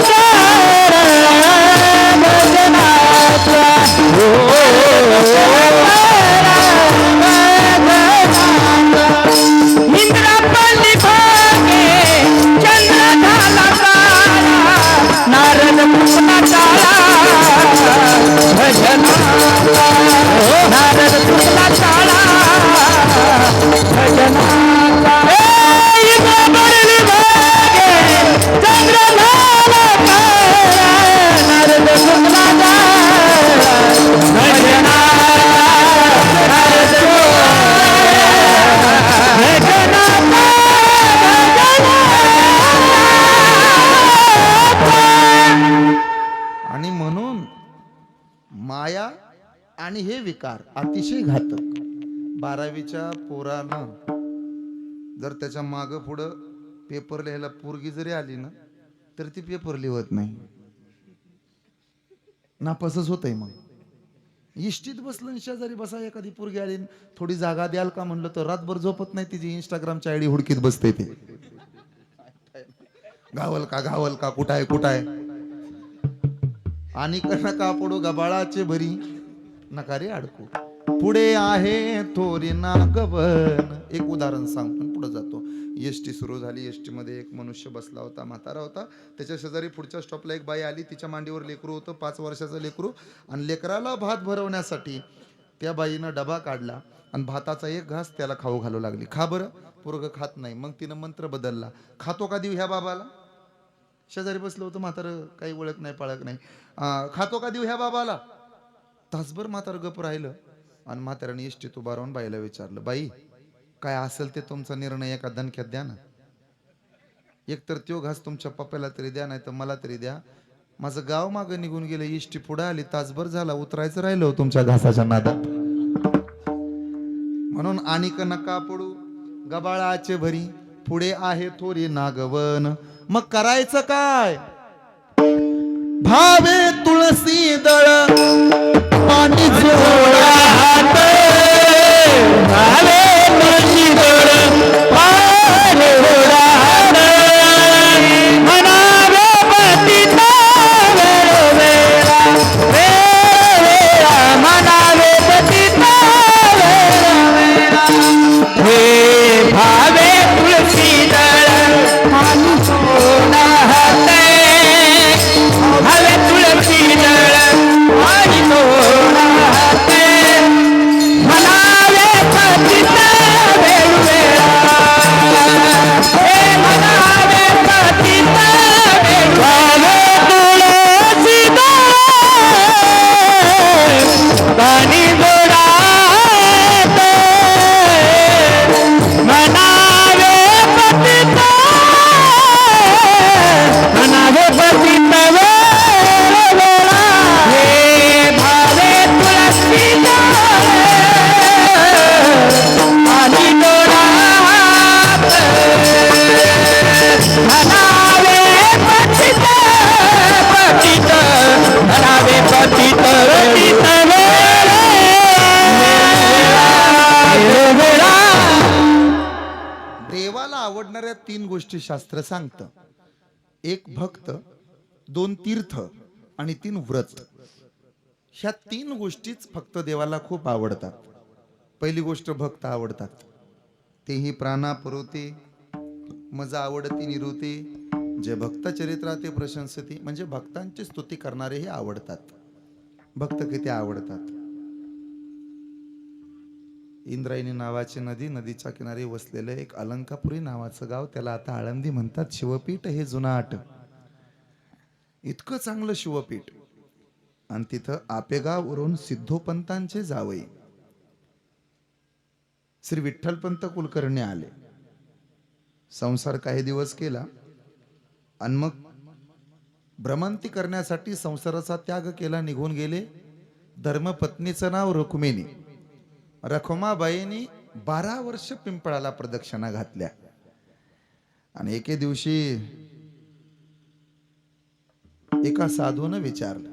भजनाचा. इंद्रापल्ली भागे चंद्र झाला काळा, नारद चुकला टाळा भजनाचा, नारद चुकला टाळा भजनाचा. इंद्रापल्ली भागे चंद्र झाला काळा, नारद चुकला टाळा भजनाचा, नारद आणि म्हणून माया आणि हे विकार अतिशय घातक. 12वीच्या पोरानं जर त्याच्या माग पुढं पेपर लिहायला पोरगी जरी आली ना तर ती पेपर लिहत नाही. नापासच होतंय. मग इष्टीत बसलं शेजारी बसा एखादी पोरगी आली, थोडी जागा द्याल का म्हणलं तर रातभर झोपत नाही. तिची इंस्टाग्रामची आयडी हुडकीत बसते. ते गावल का कुठाय आणि नका पडू गबाळाचे भरी नका रे अडकू. पुढे आहे थोरी नागवन. एक उदाहरण सांगतो पुढे जातो. एसटी सुरू झाली. एसटी मध्ये एक मनुष्य बसला होता, म्हातारा होता. त्याच्या शेजारी पुढच्या स्टॉपला एक बाई आली. तिच्या मांडीवर लेकरू होतं, 5 वर्षाचं लेकरू. आणि लेकराला भात भरवण्यासाठी त्या बाईनं डबा काढला आणि भाताचा एक घास त्याला खाऊ घालू लागली. खा बरं. पोरगं खात नाही. मग तिनं मंत्र बदलला. खातो का देऊ ह्या बाबाला? शेजारी बसलं होतं म्हातारं, काही ओळख नाही पाळख नाही. खातो का देऊ ह्या बाबाला? तासभर म्हातारं गप राहिलं आणि म्हाताऱ्याने एसटीत उभा राहून बाईला विचारलं, बाई काय असेल ते तुमचा निर्णय एका दणक्यात द्या ना. एकतर तो घास तुमच्या पप्पाला तरी द्या, नाही तर मला तरी द्या. माझं गाव मागं निघून गेलं, एसटी पुढे आली, तासभर झाला, उतरायचं राहिलं तुमच्या घासाच्या नादात. म्हणून आणिक नका पडू गबाळाचे भरी, पुढे आहे थोरी नागवन. मग करायचं काय? भावे तुळसी दळ पाणी जोडा हात, भावे तुळसी दळ पाणी जोडा हात, म्हणावे पतिता वेळोवेळा, वेळोवेळा म्हणावे पतिता वेळोवेळा. हे भावे तुळसी दळ पाणी जोडा तीन गोष्टी शास्त्र सांगतं. एक भक्त, दोन तीर्थ आणि तीन व्रत. ह्या तीन गोष्टीच फक्त देवाला खूप आवडतात. पहिली गोष्ट भक्त आवडतात. तेही प्राणा पुरवते मज आवडती निरुते, जे भक्त चरित्राते प्रशंसती. म्हणजे भक्तांची स्तुती करणारे हे आवडतात. भक्त किती आवडतात. इंद्रायणी नावाची नदी, नदीच्या किनारी वसलेलं एक अलंकापुरी नावाचं गाव, त्याला आता आळंदी म्हणतात. शिवपीठ हे जुनाट, इतकं चांगलं शिवपीठ. आणि तिथं आपेगाववरून सिद्धोपंतांचे जावई श्री विठ्ठलपंत कुलकर्णी आले. संसार काही दिवस केला आणि मग भ्रमंती करण्यासाठी संसाराचा त्याग केला, निघून गेले. धर्मपत्नीचं नाव रुक्मिणी. रखुमाबाईंनी 12 वर्ष पिंपळाला प्रदक्षिणा घातल्या. आणि एके दिवशी एका साधूनं विचारलं,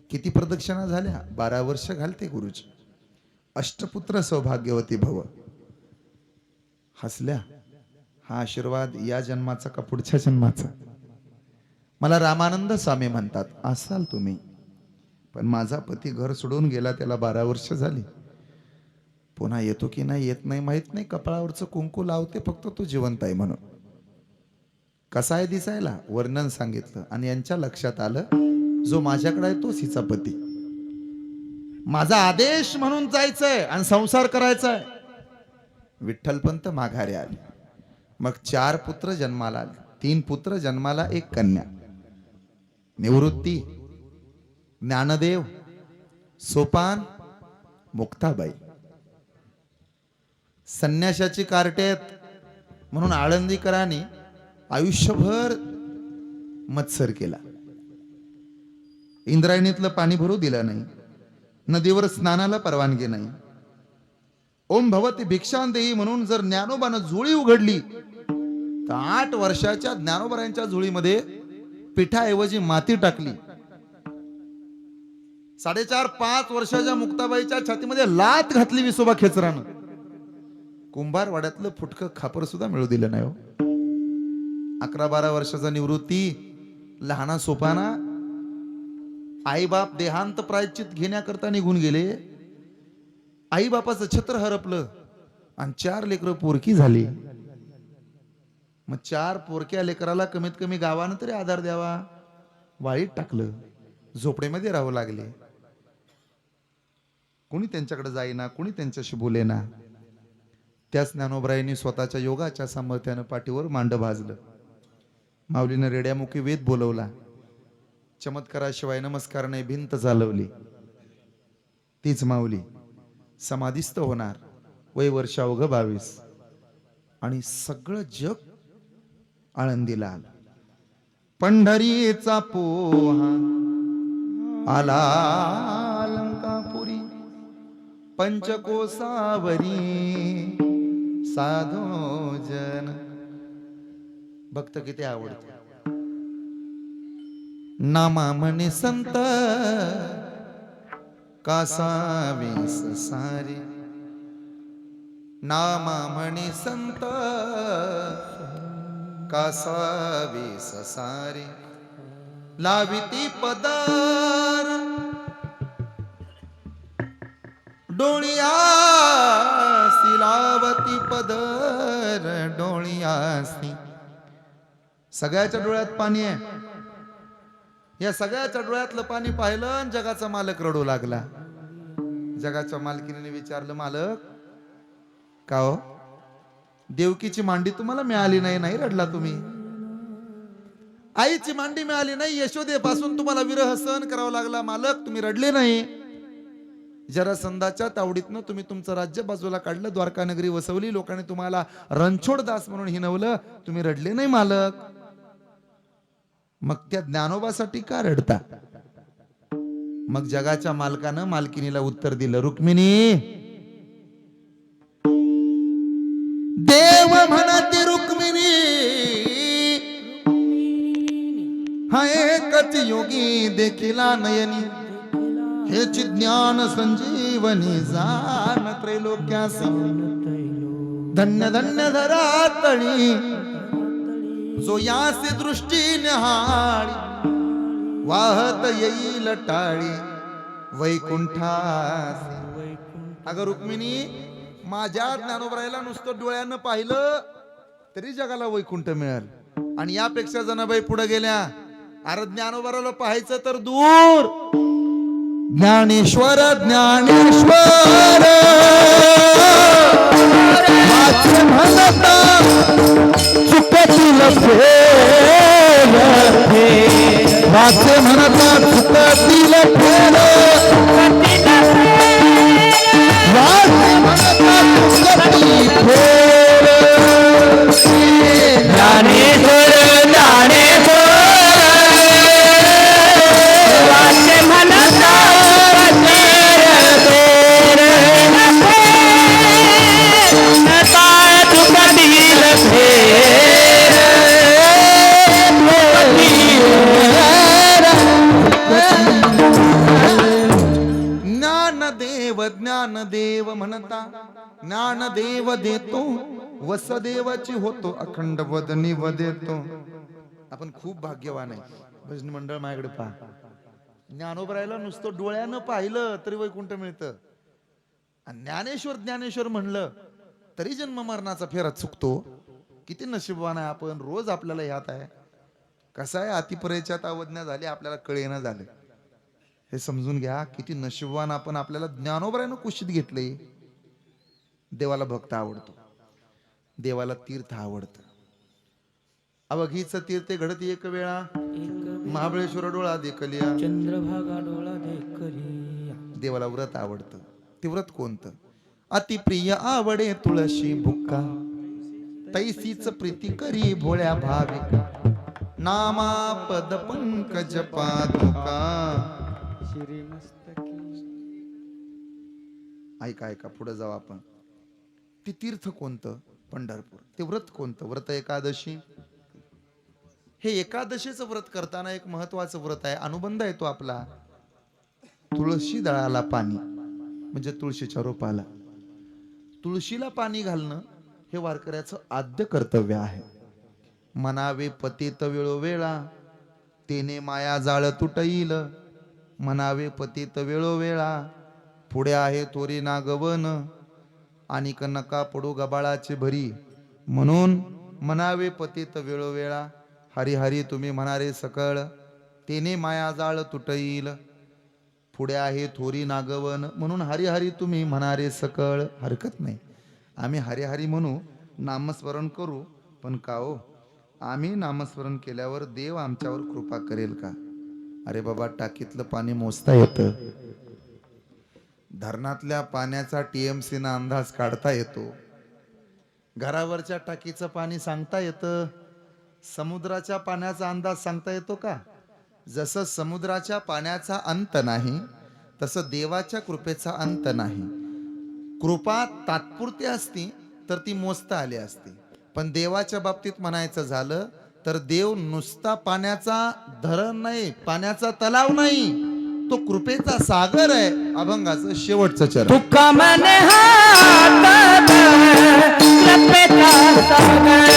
किती प्रदक्षिणा झाल्या? 12 वर्ष घालते गुरुजी. अष्टपुत्र सौभाग्यवती भव. हसल्या. हा आशीर्वाद या जन्माचा का पुढच्या जन्माचा? मला रामानंद स्वामी म्हणतात. असाल तुम्ही, पण माझा पती घर सोडून गेला, त्याला 12 वर्ष झाली. पुन्हा येतो की नाही येत नाही माहित नाही. कपाळावरचं कुंकू लावते फक्त तो जिवंत आहे म्हणून. कसा आहे दिसायला? वर्णन सांगितलं. आणि यांच्या लक्षात आलं, जो माझ्याकडे आहे तोच हिचा पती. माझा आदेश म्हणून जायचंय आणि संसार करायचा आहे. विठ्ठलपंत माघारी आले. मग 4 पुत्र जन्माला आले. 3 पुत्र जन्माला, 1 कन्या. निवृत्ती, ज्ञानदेव, सोपान, मुक्ताबाई. संन्याशाची कार्टेत म्हणून आळंदीकरांनी आयुष्यभर मत्सर केला. इंद्रायणीतलं पाणी भरू दिलं नाही. नदीवर स्नानाला परवानगी नाही. ओम भवती भिक्षांदेही म्हणून जर ज्ञानोबानं झोळी उघडली तर 8 वर्षाच्या ज्ञानोबरांच्या झोळीमध्ये पिठाऐवजी माती टाकली. 4.5-5 वर्षाच्या मुक्ताबाईच्या छातीमध्ये लात घातली विसोबा खेचरानं. कुंभारवाड्यातलं फुटकं खापर सुद्धा मिळू दिलं नाही हो. 11-12 वर्षाचा निवृत्ती, लहाना सोपाना. आई बाप देहांत प्रायश्चित घेण्याकरता निघून गेले. आई बापाचं छत्र हरपलं आणि 4 लेकरं पोरकी झाली. मग 4 पोरक्या लेकराला कमीत कमी गावानं तरी आधार द्यावा. वाळीत टाकलं, झोपडीमध्ये राहू लागले. कोणी त्यांच्याकडे जाईना, कोणी त्यांच्याशी बोलेना. त्याच ज्ञानोबरायांनी स्वतःच्या योगाच्या सामर्थ्यानं पाठीवर मांड भाजलं. माऊलीनं रेड्यामुखी वेद बोलवला. चमत्काराशिवाय नमस्कार नाही भिंत चालवली. तीच माऊली समाधिस्थ होणार. वय वर्ष अवघ 22. आणि सगळं जग आळंदीला आलं. पंढरीचा पोहा आला अलंकापुरी, पंचकोसावरी साधो जन. भक्त किती आवडते. नामा म्हणे संत कासावे सारे. नामा म्हणे संत कासावे सारे. लाविती पदार डोळियासी, लावती पदर डोळियासी. सगळ्याच्या डोळ्यात पाणी आहे. या सगळ्याच्या डोळ्यातलं पाणी पाहिलं आणि जगाचा मालक रडू लागला. जगाच्या मालकीने विचारलं, मालक का हो, देवकीची मांडी तुम्हाला मिळाली नाही, नाही रडला तुम्ही? आईची मांडी मिळाली नाही, यशोदेपासून तुम्हाला विरह सहन करावा लागला, मालक तुम्ही रडले नाही? जरासंधाच्या तावडीतनं तुम्ही तुमचं राज्य बाजूला काढलं, द्वारका नगरी वसवली, लोकांनी तुम्हाला रणछोड दास म्हणून हिनवलं, तुम्ही रडले नाही मालक? मग त्या ज्ञानोबासाठी का रडता? मग जगाच्या मालकानं मालकिनीला उत्तर दिलं, रुक्मिणी, देव म्हणते रुक्मिणी हा एकच योगी देखिला नयनी, हेची ज्ञान संजीवनी जाण त्रैलोक्यासी. धन्य धन्य धरातळी जो यासे दृष्टी निहाळी वाहत येईल टाळी वैकुंठासी. अगं रुक्मिणी, माझ्या ज्ञानोबरायला नुसतं डोळ्यानं पाहिलं तरी जगाला वैकुंठ मिळेल. आणि यापेक्षा जनाबाई पुढे गेल्या, अरे ज्ञानोबराला पाहायचं तर दूर, ज्ञानेश्वर ज्ञानेश्वर वाचे म्हणता चुकतील फेल, वाचे म्हणता चुकतील फेल, वाचे म्हणता चुकतील फेल. ज्ञानेश्वर ज्ञानेश्वर वाचे म्हणता ज्ञानदेव म्हणता ज्ञानदेव देतो, वसदेवाची होतो अखंड वदनी वदेतो. आपण खूप भाग्यवान आहे. भजनी मंडळ माझ्याकडे पहा, ज्ञानोबरायला नुसतं डोळ्यानं पाहिलं तरी वैकुंठ मिळतं. आणि ज्ञानेश्वर ज्ञानेश्वर म्हणलं तरी जन्म मरणाचा फेरा चुकतो. किती नशीबवान आहे आपण. रोज आपल्याला यात आहे. कसं आहे, अतिपरेच्यात अवज्ञा झाली, आपल्याला कळेना झालं. हे समजून घ्या, किती नशीबवान आपण. आपल्याला ज्ञानोबरायनं कुशीत घेतले. देवाला भक्त आवडतो, देवाला तीर्थ आवडतं. अवघीच तीर्थ घडत एक वेळा, महाबळेश्वर डोळा देखलिया, चंद्रभागा डोळा देखलिया. देवाला व्रत आवडतं. ते व्रत कोणतं? अतिप्रिय आवडे तुळशी बुक्का, तैसीच प्रीती करी भोळ्या भाविका, नामा पद पंकज पादुका. ऐका ऐका, पुढे जाऊ आपण. ते तीर्थ कोणतं? पंढरपूर. ते व्रत कोणतं? व्रत एकादशी. हे एकादशीचं व्रत करताना एक महत्वाचं व्रत आहे, अनुबंध आहे तो आपला. तुळशी दळाला पाणी, म्हणजे तुळशीच्या रोपाला तुळशीला पाणी घालणं हे वारकऱ्याचं आद्य कर्तव्य आहे. मनावे पतित वेळोवेळा, तेने माया जाळ तुटईल. मनावे पतित वेळोवेळा, पुढे आहे तोरी नागवन, आणि नका पडू गबाळाची भरी. म्हणून मनावे पतित वेळोवेळा, हरी हरी तुम्ही म्हणारे सकळ, तेने माया जाळ तुटईल. पुढे आहे थोरी नागवन, म्हणून हरी हरी तुम्ही म्हणारे सकळ. हरकत नाही, आम्ही हरी हरी म्हणू, नामस्मरण करू. पण का हो, आम्ही नामस्मरण केल्यावर देव आमच्यावर कृपा करेल का? अरे बाबा, टाकीतलं पाणी मोजता येतं, धरणातल्या पाण्याचा TMC ना अंदाज काढता येतो, घरावरच्या टाकीचं पाणी सांगता येतं, समुद्राच्या पाण्याचा अंदाज सांगता येतो का? जसं समुद्राच्या पाण्याचा अंत नाही, तसं देवाच्या कृपेचा अंत नाही. कृपा तात्पुरती असती तर ती मोजता आली असती. पण देवाच्या बाबतीत म्हणायचं झालं तर देव नुसता पाण्याचा धरण नाही, पाण्याचा तलाव नाही, तो कृपेचा सागर आहे. अभंगाचं शेवटचं चरण. तुका मन हातात कृपेचा सागर,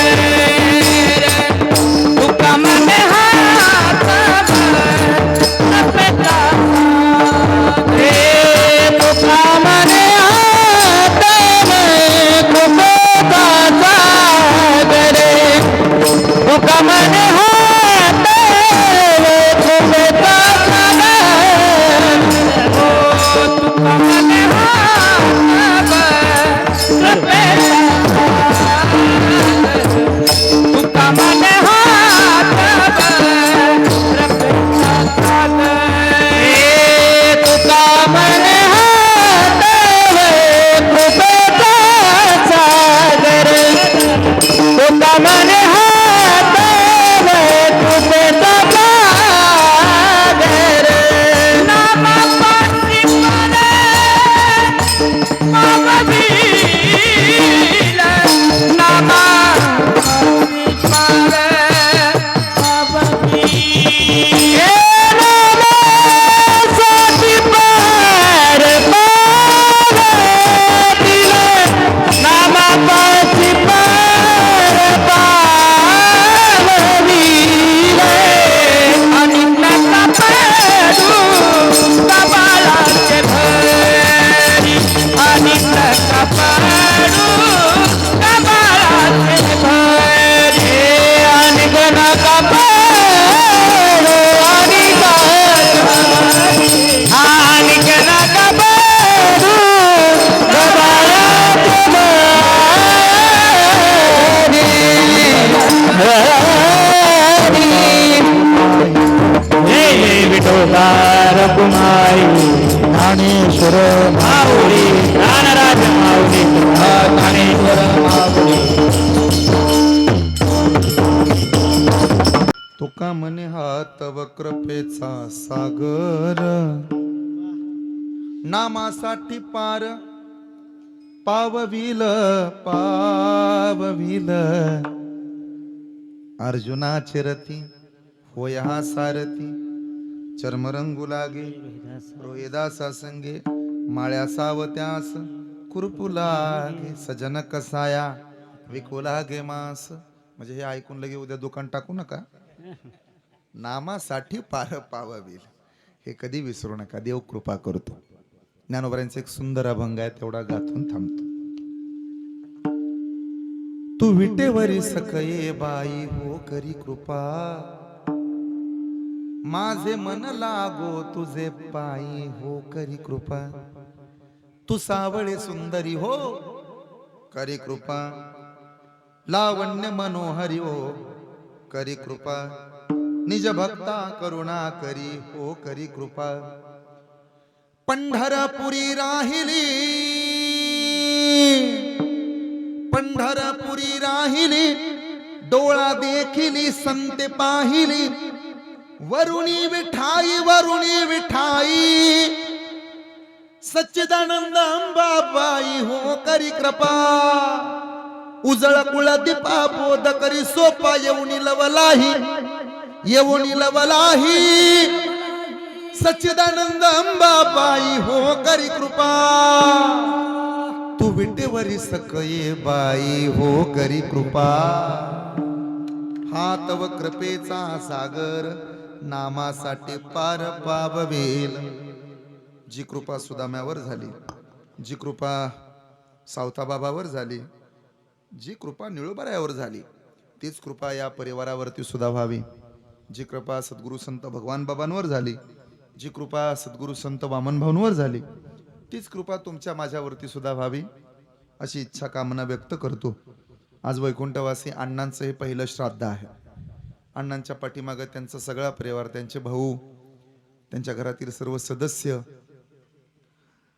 तुका मन हातात कृपेचा सागर, तुका मन हातात कृपेचा सागर, तुका मन हातात कृपेचा Mama, हरी जय जय विठोबा रखुमाई ज्ञानेश्वर माऊली ज्ञानराज माऊली ज्ञानेश्वर माऊली तुका म्हणे हात कृपेचा सागर नामासाठी पार पावविल पावविल अर्जुनाचे रती होय हा सारथी चर्मरंगू लागे रोहिदासा संगे माळ्या सावत्यास कुरपू लागे सजन कसाया विकू लागे मास. म्हणजे हे ऐकून लगे उद्या दुकान टाकू नका. नामासाठी पार पावविल हे कधी विसरू नका. देव कृपा करतो. ज्ञानोबरांचा एक सुंदर अभंग आहे, तेवढा गाथून थांबतो. तू विटेवरी सकये बाई हो करी कृपा माझे मन लागो तुझे पायी हो करी कृपा. तू सावळे सुंदरी हो करी कृपा लावण्य मनोहरी हो करी कृपा निज भक्ता करुणा करी हो करी कृपा. पंढरपुरी राहिली पंढरपुरी राहिली डोळा देखिली संत पाहिली वरुणी विठाई सच्चिदानंद अंबाबाई हो करी कृपा. उजळ कुळ दीपा बोध करी सोपा येऊनी लवलाही सच्चिदानंद अंबाबाई हो करी कृपा. तू विटेवरी सकये बाई हो करी कृपा. हा तव कृपेचा सागर नामासाठी पार पाववेल. जी कृपा सुदाम्यावर झाली, जी कृपा सावताबाबावर झाली, जी कृपा निळोबारायावर झाली, तीच कृपा या परिवारावरती सुद्धा व्हावी. जी कृपा सद्गुरु संत भगवान बाबांवर झाली, जी कृपा सद्गुरु संत वामन भाऊंवर झाली, तीच कृपा तुमच्या माझ्यावरती सुद्धा व्हावी अशी इच्छा कामना व्यक्त करतो. आज वैकुंठवासी अण्णांचं हे पहिलं श्राद्ध आहे. अण्णांच्या पाठीमागं त्यांचा सगळा परिवार, त्यांचे भाऊ, त्यांच्या घरातील सर्व सदस्य,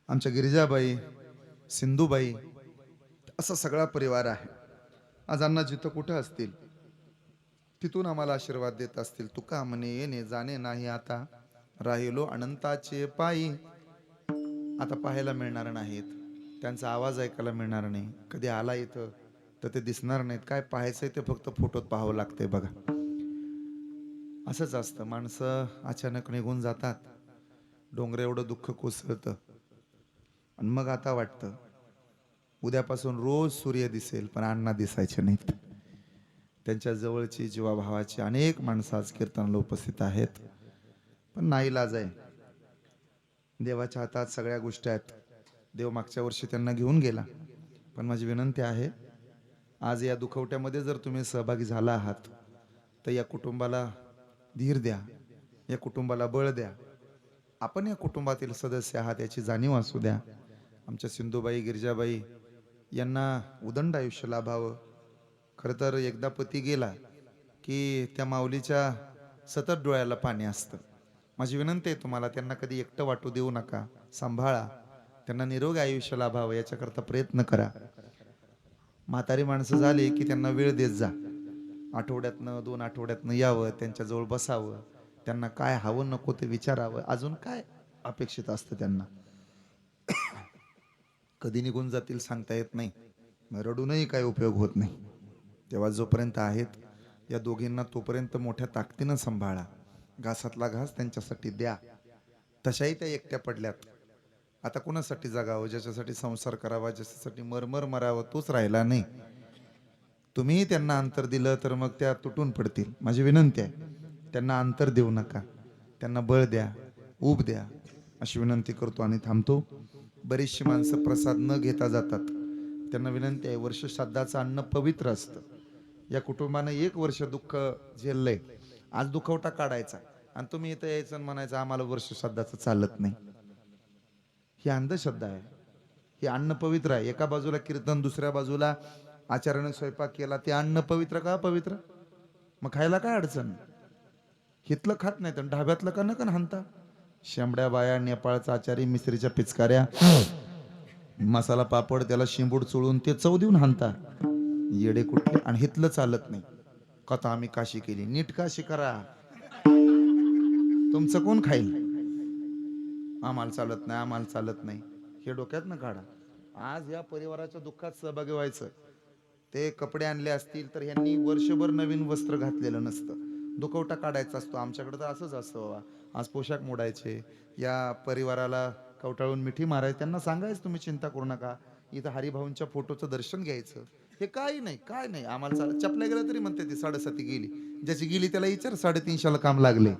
आमच्या गिरिजाबाई, सिंधुबाई, असा सगळा परिवार आहे. आज अण्णा जिथं कुठं असतील तिथून आम्हाला आशीर्वाद देत असतील. तुका म्हणे येणे जाणे नाही आता राहिलो अनंताचे पायी. आता पाहायला मिळणार नाहीत, त्यांचा आवाज ऐकायला मिळणार नाही. कधी आला इथं तर ते दिसणार नाहीत. काय पाहायचंय ते फक्त फोटोत पाहावं लागतंय बघा. असंच असतं, माणसं अचानक निघून जातात, डोंगर एवढं दुःख कोसळतं आणि मग आता वाटतं उद्यापासून रोज सूर्य दिसेल, पण अण्णा दिसायचे नाहीत. त्यांच्या जवळची जीवाभावाची अनेक माणसं आज कीर्तनाला उपस्थित आहेत, पण नाईलाज आहे. देवाच्या हातात सगळ्या गोष्टी आहेत. देव मागच्या वर्षी त्यांना घेऊन गेला, पण माझी विनंती आहे, आज या दुखवट्यामध्ये जर तुम्ही सहभागी झाला आहात तर या कुटुंबाला धीर द्या, या कुटुंबाला बळ द्या. आपण या कुटुंबातील सदस्य आहात याची जाणीव असू द्या. आमच्या सिंधुबाई, गिरिजाबाई यांना उदंड आयुष्य लाभावं. खरं तर एकदा पती गेला की त्या माऊलीच्या सतत डोळ्याला पाणी असतं. माझी विनंती आहे तुम्हाला, त्यांना कधी एकटं वाटू देऊ नका, सांभाळा, त्यांना निरोगी आयुष्य लाभावं याच्याकरता प्रयत्न करा. म्हातारी माणसं झाली की त्यांना वेळ देत जा. आठवड्यातनं 2 आठवड्यातनं यावं, त्यांच्याजवळ बसावं, त्यांना काय हवं नको ते विचारावं, अजून काय अपेक्षित असतं त्यांना. कधी निघून जातील सांगता येत नाही, रडूनही काय उपयोग होत नाही. तेव्हा जोपर्यंत आहेत या दोघींना तोपर्यंत मोठ्या ताकदीनं सांभाळा, घासातला घास त्यांच्यासाठी द्या. तशाही त्या एकट्या पडल्यात. आता कोणासाठी जगावं? ज्याच्यासाठी संसार करावा, ज्याच्यासाठी मरमर मरावं तोच राहिला नाही. तुम्ही त्यांना अंतर दिलं तर मग त्या तुटून पडतील. माझी विनंती आहे, त्यांना अंतर देऊ नका, त्यांना बळ द्या, ऊब द्या अशी विनंती करतो आणि थांबतो. बरीचशी माणसं प्रसाद न घेता जातात, त्यांना विनंती आहे, वर्ष श्राद्धाचं अन्न पवित्र असतं. या कुटुंबानं 1 वर्ष दुःख झेललंय, आज दुखवटा काढायचा आणि तुम्ही इथं यायचं आणि म्हणायचं आम्हाला वर्ष श्राद्धाचं चालत नाही. ही अंधश्रद्धा आहे. हे अन्न पवित्र आहे. एका बाजूला कीर्तन, दुसऱ्या बाजूला आचार्याने स्वयंपाक केला, ते अन्न पवित्र का पवित्र? मग खायला काय अडचण? हितलं खात नाही तर ढाब्यातलं का नका हानता. शेंबड्या बाया, नेपाळचा आचारी, मिसरीच्या पिचकाऱ्या, मसाला पापड, त्याला शिंबूड चोळून ते चव देऊन हानता. येडे कुठले. आणि हितलं चालत नाही. कथा आम्ही काशी केली, नीट काशी करा. तुमचं कोण खाईल? आम्हाला चालत नाही, आम्हाला चालत नाही, हे डोक्यात ना काढा. आज या परिवाराच्या दुःखात सहभागी व्हायचं. ते कपडे आणले असतील तर ह्यांनी वर्षभर नवीन वस्त्र घातलेलं नसतं, दुखवटा काढायचा असतो. आमच्याकडे तर असंच असतं बाबा, आज पोशाख मोडायचे, या परिवाराला कवटाळून मिठी मारायची, त्यांना सांगायचं तुम्ही चिंता करू नका, इथं हरिभाऊंच्या फोटोचं दर्शन घ्यायचं. हे काही नाही, काय नाही, आम्हाला चालत. चपल्या गेलं तरी म्हणते ती 7:30 गेली, ज्याची गेली त्याला विचार 350 काम लागले.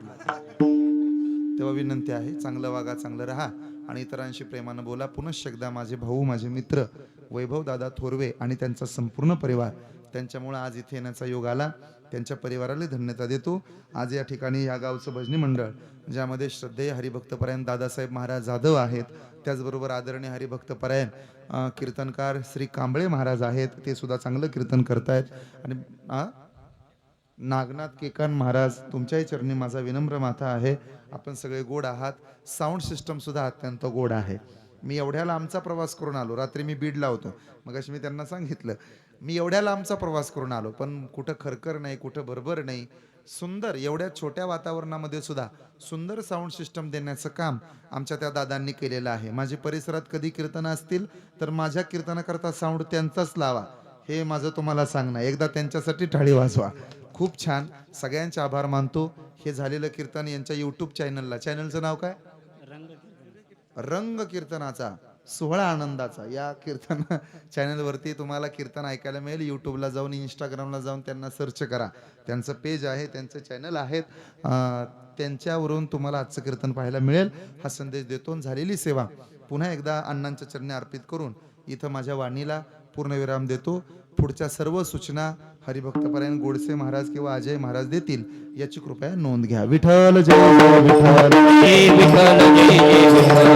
तेव्हा विनंती आहे, चांगलं वागा, चांगलं राहा आणि इतरांशी प्रेमानं बोला. पुनश्च एकदा माझे भाऊ, माझे मित्र वैभव दादा थोरवे आणि त्यांचा संपूर्ण परिवार, त्यांच्यामुळे आज इथे येण्याचा योग आला. त्यांच्या परिवाराला धन्यता देतो. आज या ठिकाणी या गावचं भजनी मंडळ, ज्यामध्ये श्रद्धेय हरिभक्तपरायण दादासाहेब महाराज जाधव आहेत, त्याचबरोबर आदरणीय हरिभक्तपरायण कीर्तनकार श्री कांबळे महाराज आहेत, ते सुद्धा चांगलं कीर्तन करतायत. आणि नागनाथ केकान महाराज, तुमच्याही चरणी माझा विनम्र माथा आहे. आपण सगळे गोड आहात. साऊंड सिस्टम सुद्धा अत्यंत गोड आहे. मी एवढ्या लांबचा प्रवास करून आलो. रात्री मी बीडला होतो, मग मी त्यांना सांगितलं मी एवढ्या लांबचा प्रवास करून आलो, पण कुठं खरखर नाही, कुठं भरभर नाही. सुंदर एवढ्या छोट्या वातावरणामध्ये सुद्धा सुंदर साऊंड सिस्टम देण्याचं काम आमच्या त्या दादांनी केलेलं आहे. माझ्या परिसरात कधी कीर्तन असतील तर माझ्या कीर्तनाकरता साऊंड त्यांचाच लावा, हे माझं तुम्हाला सांगणं. एकदा त्यांच्यासाठी टाळी वाजवा. खूप छान, सगळ्यांचे आभार मानतो. हे झालेलं कीर्तन यांच्या यूट्यूब चॅनलला, चॅनलचं नाव काय? रंग कीर्तनाचा सोहळा आनंदाचा, या कीर्तन चॅनलवरती तुम्हाला कीर्तन ऐकायला मिळेल. यूट्यूबला जाऊन, इंस्टाग्रामला जाऊन त्यांना सर्च करा. त्यांचं पेज आहे, त्यांचं चॅनल आहेत, त्यांच्यावरून तुम्हाला आजचं कीर्तन पाहायला मिळेल. हा संदेश देतो. झालेली सेवा पुन्हा एकदा अण्णांच्या चरणी अर्पित करून इथं माझ्या वाणीला पूर्णविराम देतो. पुढच्या सर्व सूचना हरिभक्तपरायण गोडसे महाराज किंवा अजय महाराज देतील, याची कृपया नोंद घ्या. विठ्ठल जय विठ्ठल. जय विठ्ठल, जय जय विठ्ठल.